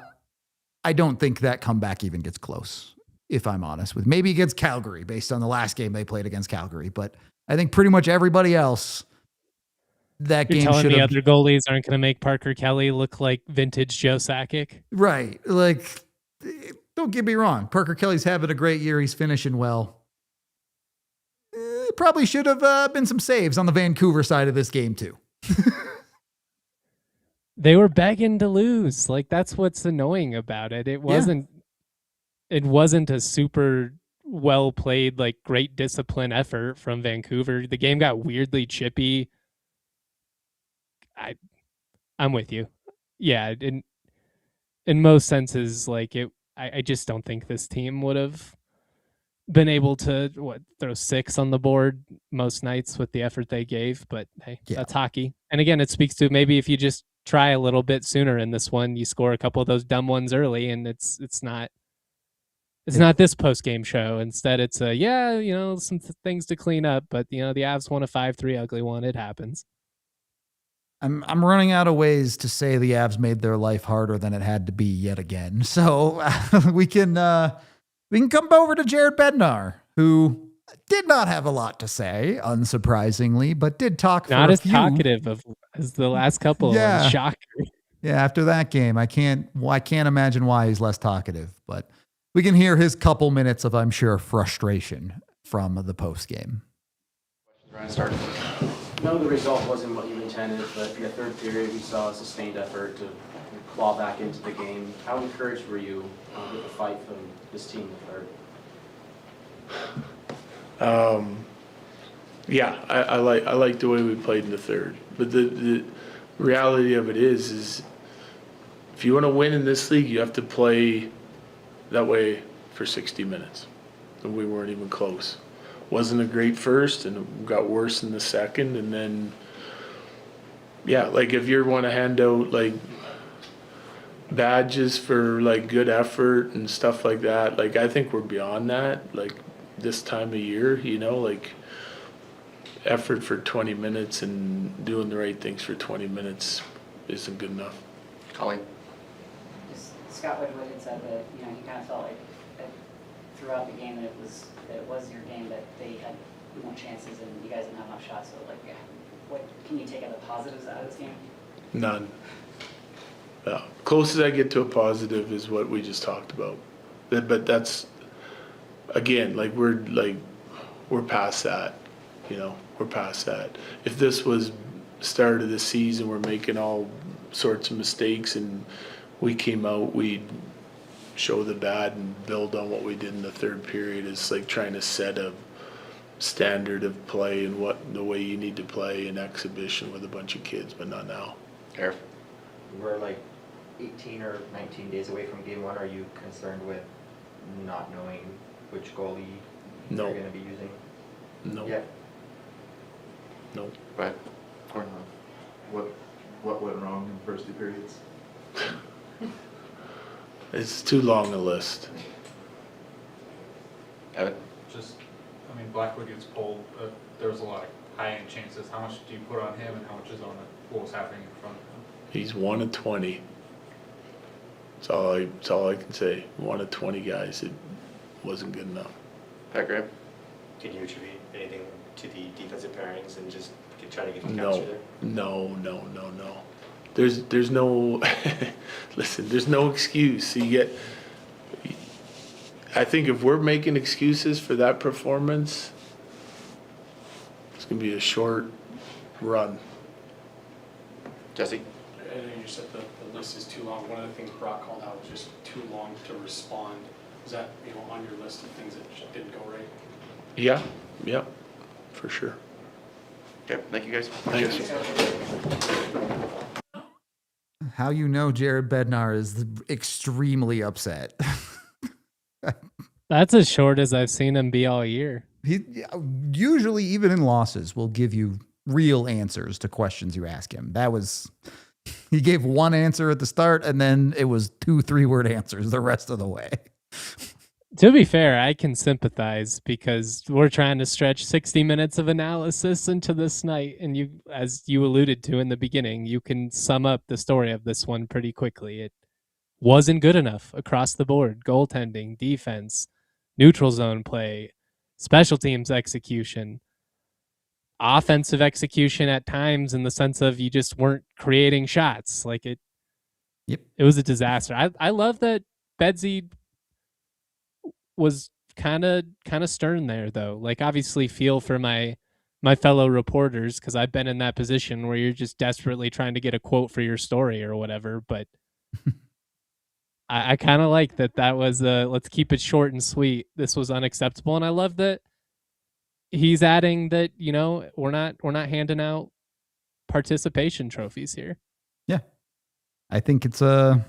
A: don't think that comeback even gets close, if I'm honest with. Maybe against Calgary, based on the last game they played against Calgary. But I think pretty much everybody else, that
B: You're
A: game
B: telling
A: should
B: the
A: have.
B: other goalies aren't going to make Parker Kelly look like vintage Joe Sakic.
A: Right. Like, don't get me wrong. Parker Kelly's having a great year. He's finishing well. Probably should have been some saves on the Vancouver side of this game too.
B: They were begging to lose. Like, that's what's annoying about it. It wasn't a super well played, like, great discipline effort from Vancouver. The game got weirdly chippy. I'm with you. Yeah, in most senses, like, I just don't think this team would have been able to throw 6 on the board most nights with the effort they gave. But hey, That's hockey. And again, it speaks to maybe if you just try a little bit sooner in this one, you score a couple of those dumb ones early, and it's not this post game show. Instead, it's some things to clean up. But the Avs won a 5-3 ugly one. It happens.
A: I'm running out of ways to say the Avs made their life harder than it had to be yet again. So we can come over to Jared Bednar, who did not have a lot to say, unsurprisingly, but did talk for
B: not
A: a
B: as
A: few.
B: talkative as the last couple.
A: Yeah.
B: Shocker.
A: Yeah, after that game, I can't imagine why he's less talkative, but we can hear his couple minutes of, I'm sure, frustration from the post game.
C: Ryan, start.
D: No, the result wasn't what you intended, but in the third period, we saw a sustained effort to claw back into the game. How encouraged were you with the fight from this team in the third?
E: Yeah, I like the way we played in the third. But the reality of it is if you want to win in this league, you have to play that way for 60 minutes. And we weren't even close. Wasn't a great first, and it got worse in the second. And then, yeah, like if you want to hand out like badges for like good effort and stuff like that, like I think we're beyond that. Like this time of year, like effort for 20 minutes and doing the right things for 20 minutes isn't good enough.
C: Colleen?
F: Scott Woodward had said that, he kind of felt like that throughout the game that it was your game, that they had no chances and you guys didn't have enough shots. So, what can you take out the positives out of this game?
E: None. Closest I get to a positive is what we just talked about. But that's, again, we're past that. We're past that. If this was start of the season, we're making all sorts of mistakes and we came out, we'd show the bad and build on what we did in the third period. It's like trying to set a standard of play and the way you need to play in exhibition with a bunch of kids, but not now.
C: Eric?
G: We're like 18 or 19 days away from game one. Are you concerned with not knowing which goalie
E: No.
G: you're going to be using?
E: No.
G: Yeah.
E: No.
C: Go ahead.
H: What went wrong in the first two periods?
E: It's too long a list.
C: Evan?
I: Blackwood gets pulled. There was a lot of high-end chances. How much do you put on him, and how much is on what was happening in front of him?
E: He's 1 of 20. That's all I can say. 1 of 20 guys. It wasn't good enough.
C: Pat Graham?
J: Can you attribute anything to the defensive pairings and just try to get the counts there?
E: No. There's no listen, there's no excuse. I think if we're making excuses for that performance, it's gonna be a short run.
C: Jesse?
K: I know you said the list is too long. One of the things Brock called out was just too long to respond. Is that on your list of things that just didn't go right?
E: Yeah, for sure.
C: Okay, thank you guys.
E: Thanks.
A: How Jared Bednar is extremely upset.
B: That's as short as I've seen him be all year.
A: He usually, even in losses, will give you real answers to questions you ask him. He gave one answer at the start, and then it was 2 3-word answers the rest of the way.
B: To be fair, I can sympathize because we're trying to stretch 60 minutes of analysis into this night. And you, as you alluded to in the beginning, you can sum up the story of this one pretty quickly. It wasn't good enough across the board. Goaltending, defense, neutral zone play, special teams execution, offensive execution at times in the sense of you just weren't creating shots. It was a disaster. I love that Bedsy was kind of stern there, though. Obviously feel for my fellow reporters, because I've been in that position where you're just desperately trying to get a quote for your story or whatever. But I kind of like that was let's keep it short and sweet. This was unacceptable, and I love that he's adding that we're not handing out participation trophies here.
A: Yeah, I think it's a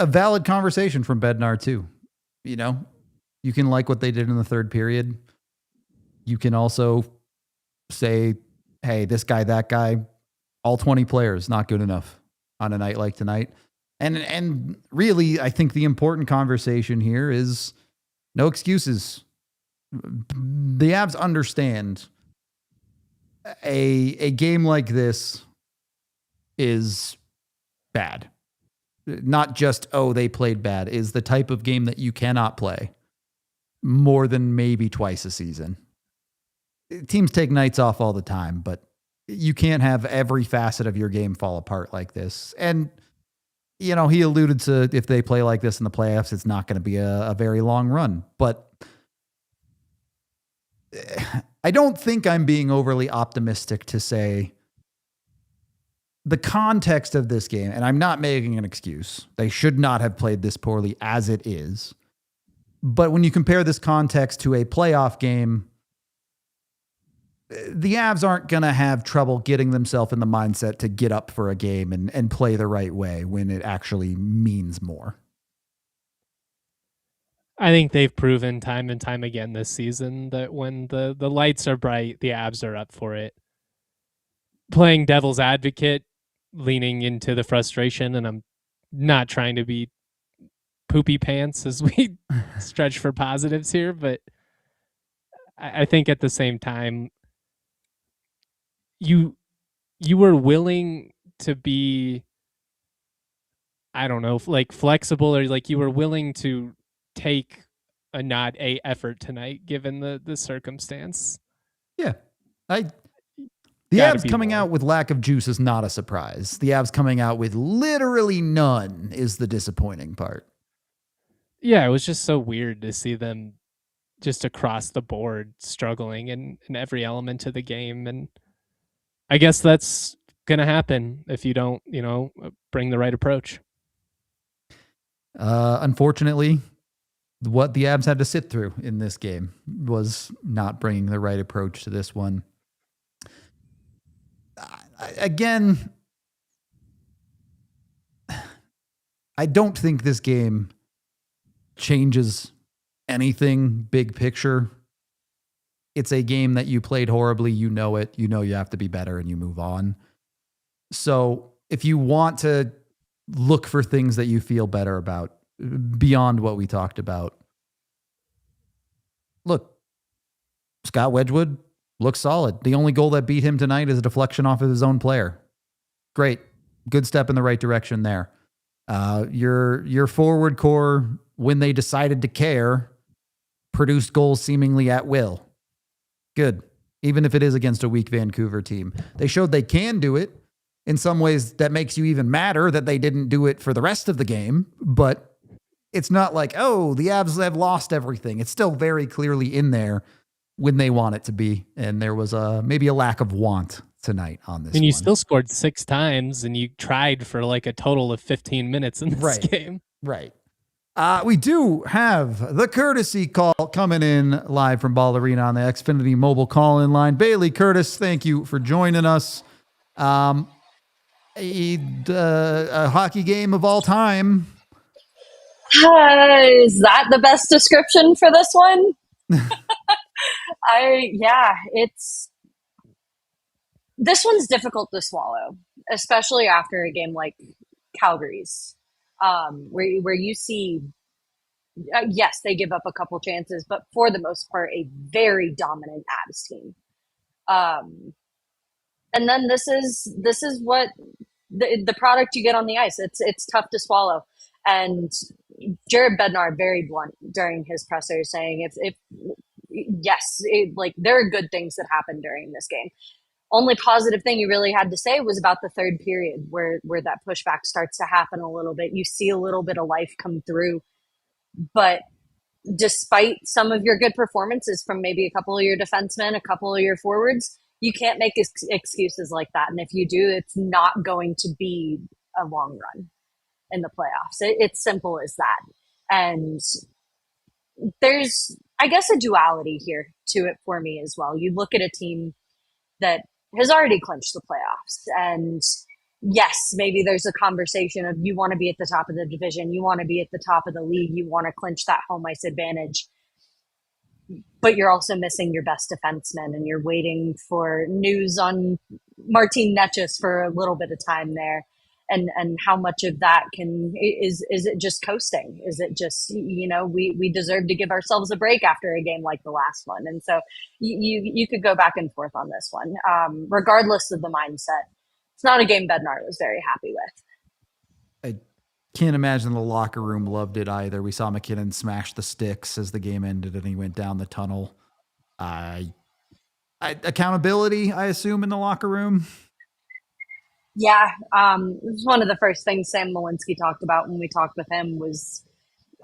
A: valid conversation from Bednar too. You can like what they did in the third period. You can also say, hey, this guy, that guy, all 20 players, not good enough on a night like tonight. And really, I think the important conversation here is no excuses. The Avs understand a game like this is bad. Not just, they played bad, is the type of game that you cannot play more than maybe twice a season. Teams take nights off all the time, but you can't have every facet of your game fall apart like this. And, he alluded to if they play like this in the playoffs, it's not going to be a very long run. But I don't think I'm being overly optimistic to say the context of this game, and I'm not making an excuse. They should not have played this poorly as it is. But when you compare this context to a playoff game, the Avs aren't going to have trouble getting themselves in the mindset to get up for a game and play the right way when it actually means more.
B: I think they've proven time and time again this season that when the lights are bright, the Avs are up for it. Playing devil's advocate, leaning into the frustration, and I'm not trying to be poopy pants as we stretch for positives here, but I think at the same time, you were willing to be, I don't know, like flexible, or like you were willing to take a not a effort tonight given the circumstance.
A: Yeah. The Avs coming out with lack of juice is not a surprise. The Avs coming out with literally none is the disappointing part.
B: Yeah, it was just so weird to see them just across the board struggling in every element of the game. And I guess that's going to happen if you don't, bring the right approach.
A: Unfortunately, what the Avs had to sit through in this game was not bringing the right approach to this one. Again, I don't think this game changes anything big picture. It's a game that you played horribly. You know it. You know you have to be better and you move on. So if you want to look for things that you feel better about beyond what we talked about, look, Scott Wedgwood looks solid. The only goal that beat him tonight is a deflection off of his own player. Great. Good step in the right direction there. Your forward core, when they decided to care, produced goals seemingly at will. Good. Even if it is against a weak Vancouver team. They showed they can do it. In some ways, that makes you even madder that they didn't do it for the rest of the game. But it's not like, oh, the Avs have lost everything. It's still very clearly in there when they want it to be. And there was maybe a lack of want tonight on this.
B: And you still scored 6 times and you tried for like a total of 15 minutes in this game.
A: Right. We do have the courtesy call coming in live from Ball Arena on the Xfinity mobile call-in line. Bailey Curtis, thank you for joining us. A hockey game of all time.
L: Is that the best description for this one? This one's difficult to swallow, especially after a game like Calgary's, where you see, yes, they give up a couple chances, but for the most part, a very dominant Avs team. And then this is what the product you get on the ice. It's tough to swallow. And Jared Bednar very blunt during his presser, saying there are good things that happen during this game. Only positive thing you really had to say was about the third period where that pushback starts to happen a little bit. You see a little bit of life come through. But despite some of your good performances from maybe a couple of your defensemen, a couple of your forwards, you can't make excuses like that. And if you do, it's not going to be a long run in the playoffs. It's simple as that. And there's, I guess, a duality here to it for me as well. You look at a team that has already clinched the playoffs. And yes, maybe there's a conversation of you want to be at the top of the division. You want to be at the top of the league. You want to clinch that home ice advantage. But you're also missing your best defenseman, and you're waiting for news on Martin Necas for a little bit of time there. And how much of that is it just coasting? Is it just, we deserve to give ourselves a break after a game like the last one? And so you could go back and forth on this one. Regardless of the mindset, it's not a game Bednar was very happy with.
A: I can't imagine the locker room loved it either. We saw McKinnon smash the sticks as the game ended and he went down the tunnel. Accountability, I assume, in the locker room.
L: Yeah, it was one of the first things Sam Malinsky talked about when we talked with him was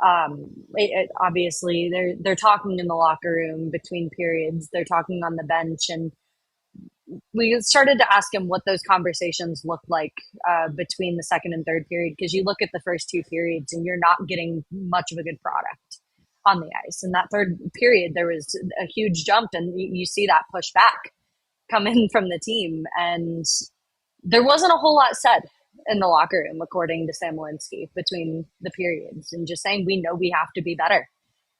L: obviously they're talking in the locker room between periods. They're talking on the bench, and we started to ask him what those conversations looked like between the second and third period, because you look at the first 2 periods and you're not getting much of a good product on the ice. In that third period, there was a huge jump, and you see that push back. come in from the team, and there wasn't a whole lot said in the locker room, according to Sam Malinsky, between the periods, and just saying, we know we have to be better.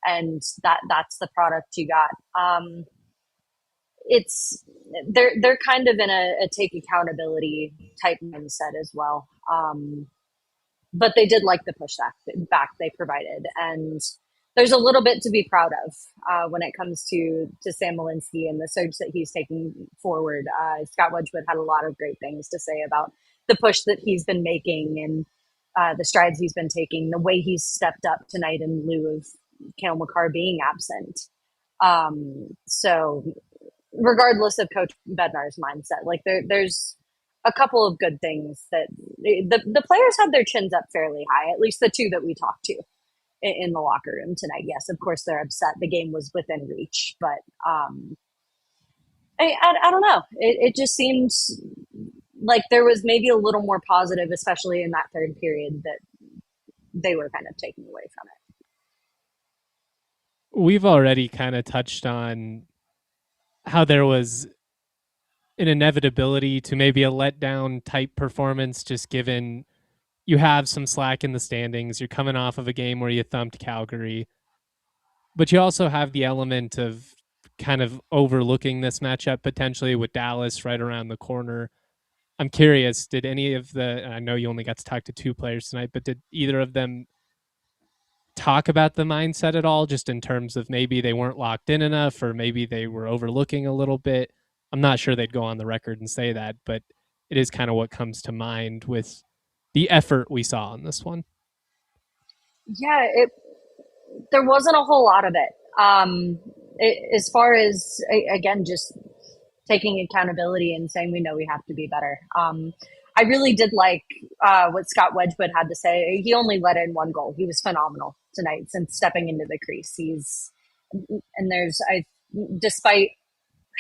L: And that's the product you got. They're kind of in a take accountability type mindset as well. But they did like the pushback back they provided, and there's a little bit to be proud of when it comes to Sam Malinsky and the surge that he's taking forward. Scott Wedgwood had a lot of great things to say about the push that he's been making and the strides he's been taking, the way he's stepped up tonight in lieu of Cale Makar being absent. So regardless of Coach Bednar's mindset, like there's a couple of good things that the players had their chins up fairly high, at least the two that we talked to in the locker room tonight. Yes, of course they're upset. The game was within reach, but I don't know. It just seemed like there was maybe a little more positive, especially in that third period, that they were kind of taking away from it.
B: We've already kind of touched on how there was an inevitability to maybe a letdown type performance, just given you have some slack in the standings. You're coming off of a game where you thumped Calgary, but you also have the element of kind of overlooking this matchup potentially with Dallas right around the corner. I'm curious, did any of I know you only got to talk to two players tonight, but did either of them talk about the mindset at all, just in terms of maybe they weren't locked in enough, or maybe they were overlooking a little bit? I'm not sure they'd go on the record and say that, but it is kind of what comes to mind with the effort we saw on this one.
L: Yeah, there wasn't a whole lot of it. As far as, again, just taking accountability and saying we know we have to be better. I really did like what Scott Wedgwood had to say. He only let in one goal. He was phenomenal tonight since stepping into the crease. Despite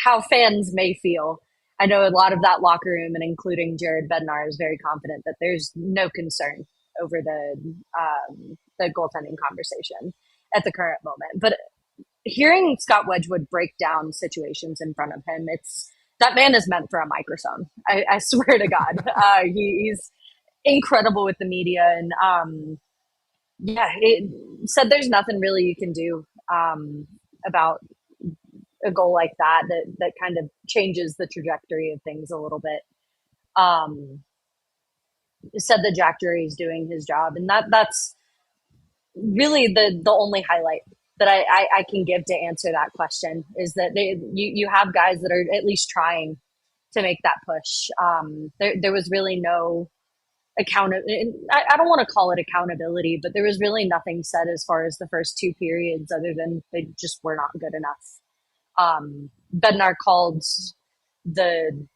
L: how fans may feel, I know a lot of that locker room, and including Jared Bednar, is very confident that there's no concern over the goaltending conversation at the current moment. But hearing Scott Wedgwood break down situations in front of him, that man is meant for a microphone. I swear to God. He's incredible with the media, and it said there's nothing really you can do about a goal like that kind of changes the trajectory of things a little bit. Said that Jack Drury's doing his job, and that's really the only highlight that I can give to answer that question, is that you have guys that are at least trying to make that push. There was really no I don't want to call it accountability, but there was really nothing said as far as the first two periods, other than they just were not good enough. Bednar called the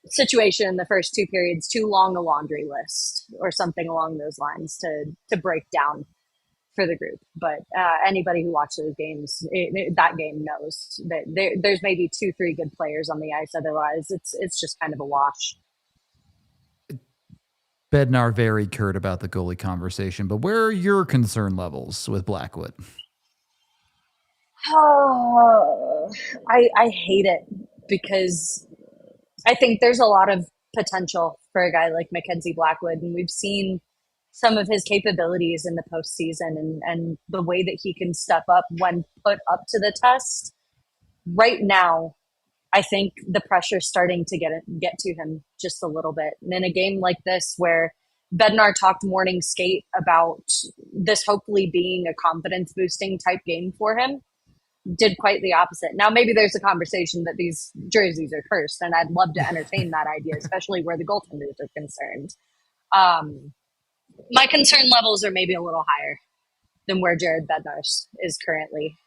L: situation in the first two periods too long a laundry list, or something along those lines, to break down for the group. But anybody who watched those games, that game, knows that there's maybe 2-3 good players on the ice. Otherwise, it's just kind of a wash.
A: Bednar very curt about the goalie conversation, but where are your concern levels with Blackwood?
L: Oh, I hate it, because I think there's a lot of potential for a guy like Mackenzie Blackwood, and we've seen some of his capabilities in the postseason, and the way that he can step up when put up to the test. Right now, I think the pressure's starting to get to him just a little bit. And in a game like this, where Bednar talked morning skate about this hopefully being a confidence boosting type game for him, did quite the opposite. Now, maybe there's a conversation that these jerseys are cursed, and I'd love to entertain that idea, especially where the goaltenders are concerned. My concern levels are maybe a little higher than where Jared Bednar's is currently.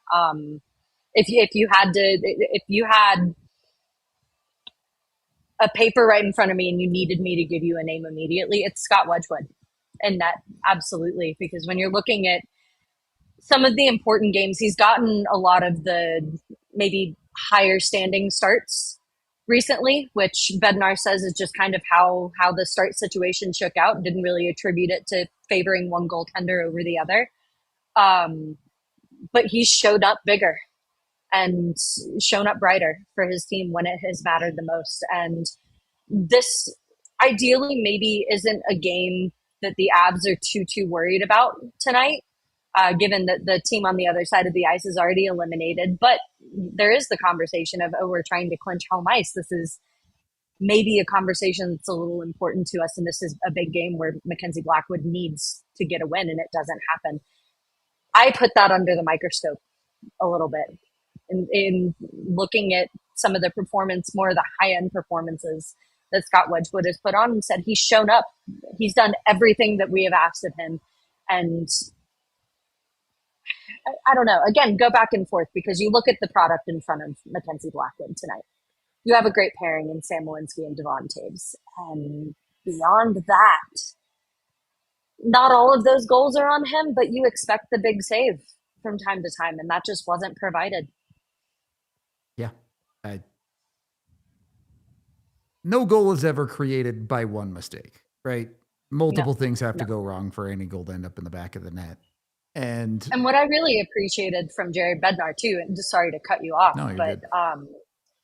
L: If you had a paper right in front of me and you needed me to give you a name immediately, it's Scott Wedgwood. And that, absolutely, because when you're looking at some of the important games, he's gotten a lot of the maybe higher standing starts recently, which Bednar says is just kind of how the start situation shook out. Didn't really attribute it to favoring one goaltender over the other. But he showed up bigger. and shown up brighter for his team when it has mattered the most. And this ideally maybe isn't a game that the Avs are too worried about tonight, given that the team on the other side of the ice is already eliminated. But there is the conversation of, oh, we're trying to clinch home ice. This is maybe a conversation that's a little important to us, and this is a big game where Mackenzie Blackwood needs to get a win, and it doesn't happen. I put that under the microscope a little bit in looking at some of the performance, more of the high-end performances that Scott Wedgwood has put on, and said he's shown up. He's done everything that we have asked of him. And I don't know. Again, go back and forth, because you look at the product in front of Mackenzie Blackwood tonight. You have a great pairing in Sam Walensky and Devon Toews. And beyond that, not all of those goals are on him, but you expect the big save from time to time, and that just wasn't provided.
A: Yeah. No goal is ever created by one mistake, right? Multiple things have to go wrong for any goal to end up in the back of the net. And
L: what I really appreciated from Jerry Bednar too, and just sorry to cut you off, but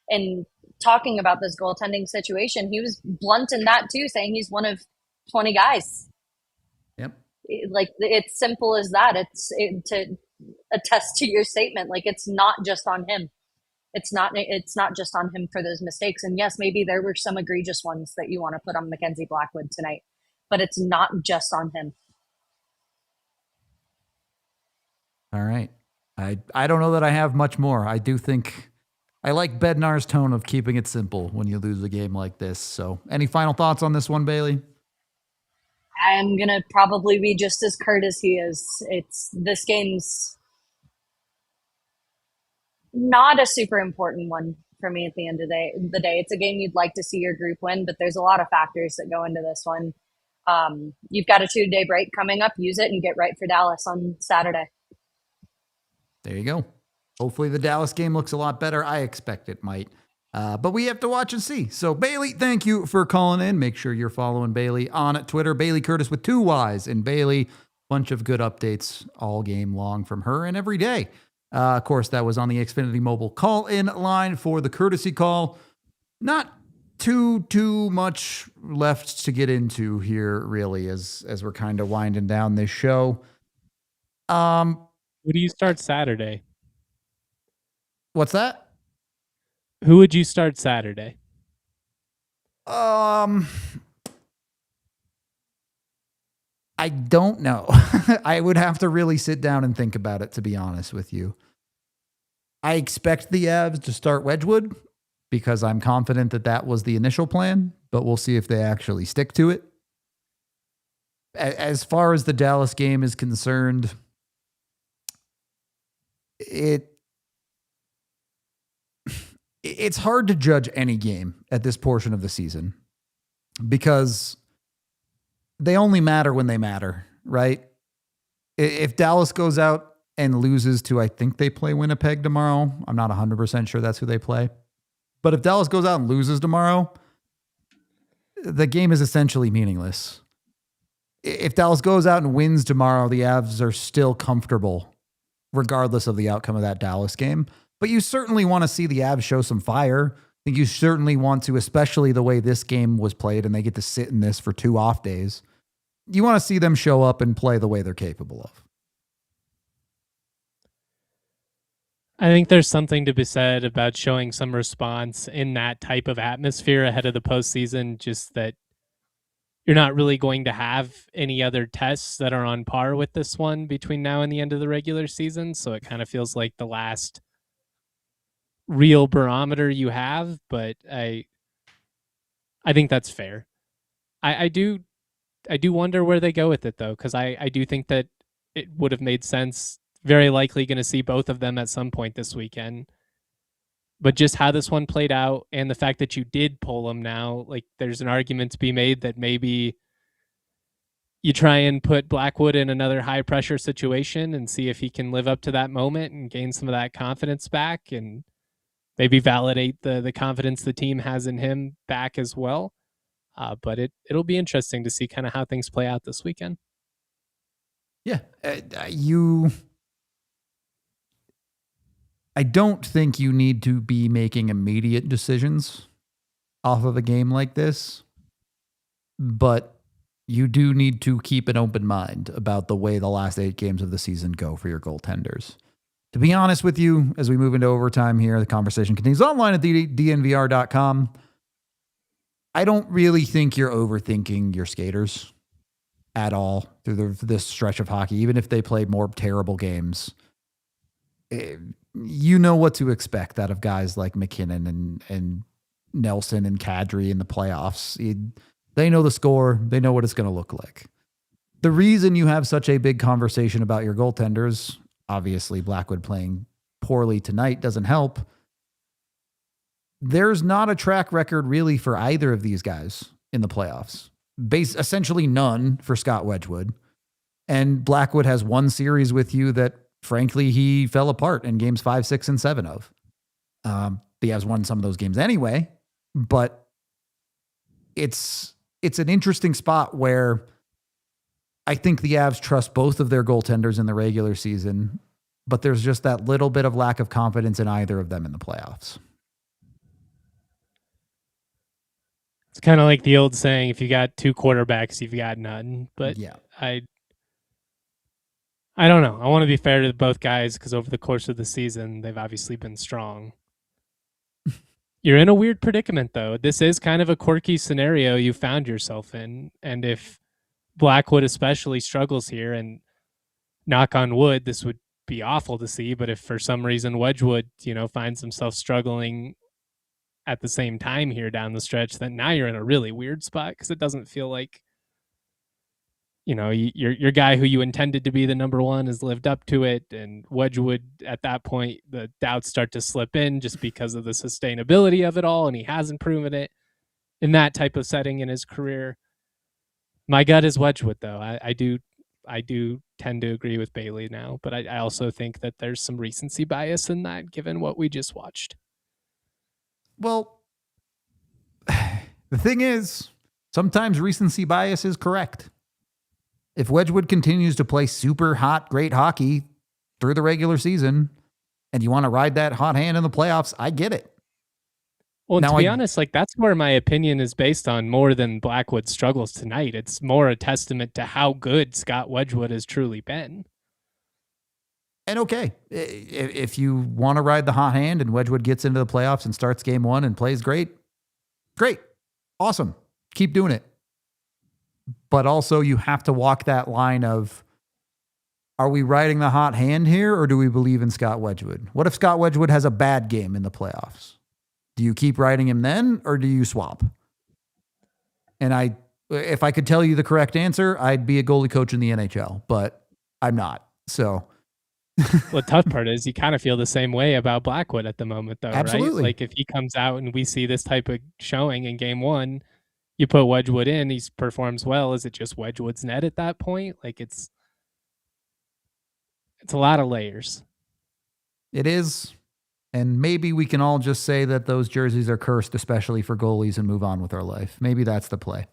L: in talking about this goaltending situation, he was blunt in that too, saying he's one of 20 guys.
A: Yep.
L: Like, it's simple as that. To attest to your statement. Like, it's not just on him. It's not just on him for those mistakes. And yes, maybe there were some egregious ones that you want to put on Mackenzie Blackwood tonight, but it's not just on him.
A: All right. I don't know that I have much more. I do think I like Bednar's tone of keeping it simple when you lose a game like this. So any final thoughts on this one, Bailey?
L: I'm going to probably be just as curt as he is. This game's not a super important one for me at the end of the day. It's a game you'd like to see your group win, but there's a lot of factors that go into this one. You've got a 2-day break coming up. Use it and get right for Dallas on Saturday.
A: There you go. Hopefully the Dallas game looks a lot better. I expect it might. But we have to watch and see. So, Bailey, thank you for calling in. Make sure you're following Bailey on Twitter. Bailey Curtis with 2 Ys. And Bailey, bunch of good updates all game long from her and every day. Of course, that was on the Xfinity Mobile call-in line for the courtesy call. Not too much left to get into here, really, as we're kind of winding down this show.
B: Who do you start Saturday?
A: What's that?
B: Who would you start Saturday?
A: I don't know. I would have to really sit down and think about it, to be honest with you. I expect the Avs to start Wedgwood because I'm confident that was the initial plan, but we'll see if they actually stick to it. As far as the Dallas game is concerned, it's hard to judge any game at this portion of the season because they only matter when they matter, right? If Dallas goes out and loses to, I think they play Winnipeg tomorrow. I'm not 100% sure that's who they play. But if Dallas goes out and loses tomorrow, the game is essentially meaningless. If Dallas goes out and wins tomorrow, the Avs are still comfortable regardless of the outcome of that Dallas game. But you certainly want to see the Avs show some fire. I think you certainly want to, especially the way this game was played and they get to sit in this for 2 off days. You want to see them show up and play the way they're capable of.
B: I think there's something to be said about showing some response in that type of atmosphere ahead of the postseason, just that you're not really going to have any other tests that are on par with this one between now and the end of the regular season. So it kind of feels like the last real barometer you have, but I think that's fair. I do wonder where they go with it though, because I do think that it would have made sense. Very likely going to see both of them at some point this weekend. But just how this one played out and the fact that you did pull them now, like there's an argument to be made that maybe you try and put Blackwood in another high pressure situation and see if he can live up to that moment and gain some of that confidence back and maybe validate the confidence the team has in him back as well. But it'll be interesting to see kind of how things play out this weekend.
A: Yeah. I don't think you need to be making immediate decisions off of a game like this, but you do need to keep an open mind about the way the last 8 games of the season go for your goaltenders. To be honest with you, as we move into overtime here, the conversation continues online at DNVR.com. I don't really think you're overthinking your skaters at all through this stretch of hockey, even if they played more terrible games. You know what to expect out of guys like McKinnon and Nelson and Kadri in the playoffs. They know the score. They know what it's going to look like. The reason you have such a big conversation about your goaltenders, obviously Blackwood playing poorly tonight doesn't help. There's not a track record really for either of these guys in the playoffs. Essentially none for Scott Wedgwood. And Blackwood has one series with you that, frankly, he fell apart in games 5, 6, and 7 of. The Avs won some of those games anyway, but it's an interesting spot where I think the Avs trust both of their goaltenders in the regular season, but there's just that little bit of lack of confidence in either of them in the playoffs.
B: It's kind of like the old saying, if you got 2 quarterbacks, you've got none. But
A: yeah,
B: I don't know. I want to be fair to both guys because over the course of the season, they've obviously been strong. You're in a weird predicament, though. This is kind of a quirky scenario you found yourself in. And if Blackwood especially struggles here, and knock on wood, this would be awful to see, but if for some reason Wedgwood, finds himself struggling at the same time here down the stretch, then now you're in a really weird spot because it doesn't feel like, your guy who you intended to be the number one has lived up to it. And Wedgwood, at that point, the doubts start to slip in just because of the sustainability of it all, and he hasn't proven it in that type of setting in his career. My gut is Wedgwood, though. I do tend to agree with Bailey now, but I also think that there's some recency bias in that, given what we just watched.
A: Well, the thing is, sometimes recency bias is correct. If Wedgwood continues to play super hot, great hockey through the regular season, and you want to ride that hot hand in the playoffs, I get it.
B: Well, to be honest, that's where my opinion is based on more than Blackwood's struggles tonight. It's more a testament to how good Scott Wedgwood has truly been.
A: And okay, if you want to ride the hot hand and Wedgwood gets into the playoffs and starts game 1 and plays great, awesome. Keep doing it. But also you have to walk that line of, are we riding the hot hand here, or do we believe in Scott Wedgwood? What if Scott Wedgwood has a bad game in the playoffs? Do you keep riding him then, or do you swap? And if I could tell you the correct answer, I'd be a goalie coach in the NHL, but I'm not. So
B: Well, the tough part is you kind of feel the same way about Blackwood at the moment, though,
A: Absolutely.
B: right? Like if he comes out and we see this type of showing in game 1, you put Wedgwood in, he performs well. Is it just Wedgwood's net at that point? Like it's a lot of layers.
A: It is. And maybe we can all just say that those jerseys are cursed, especially for goalies, and move on with our life. Maybe that's the play.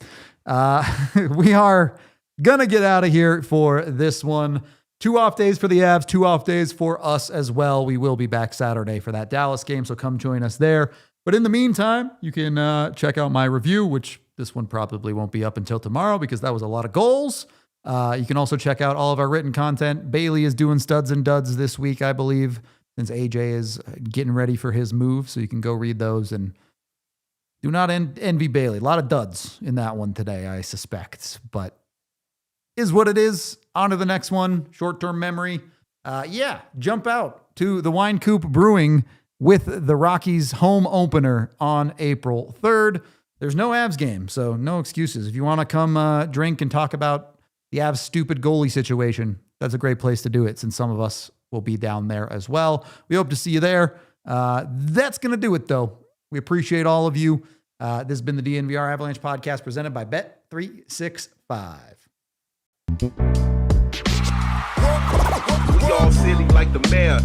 A: We are going to get out of here for this one. 2 off days for the Avs, 2 off days for us as well. We will be back Saturday for that Dallas game, so come join us there. But in the meantime, you can check out my review, which this one probably won't be up until tomorrow because that was a lot of goals. You can also check out all of our written content. Bailey is doing studs and duds this week, I believe, since AJ is getting ready for his move. So you can go read those, and do not envy Bailey. A lot of duds in that one today, I suspect, but is what it is. On to the next one. Short-term memory. Jump out to the Wine Coop Brewing with the Rockies home opener on April 3rd. There's no Avs game, so no excuses. If you want to come drink and talk about the Avs' stupid goalie situation, that's a great place to do it, since some of us will be down there as well. We hope to see you there. That's going to do it, though. We appreciate all of you. This has been the DNVR Avalanche podcast presented by Bet365.
M: We all silly like the mayor.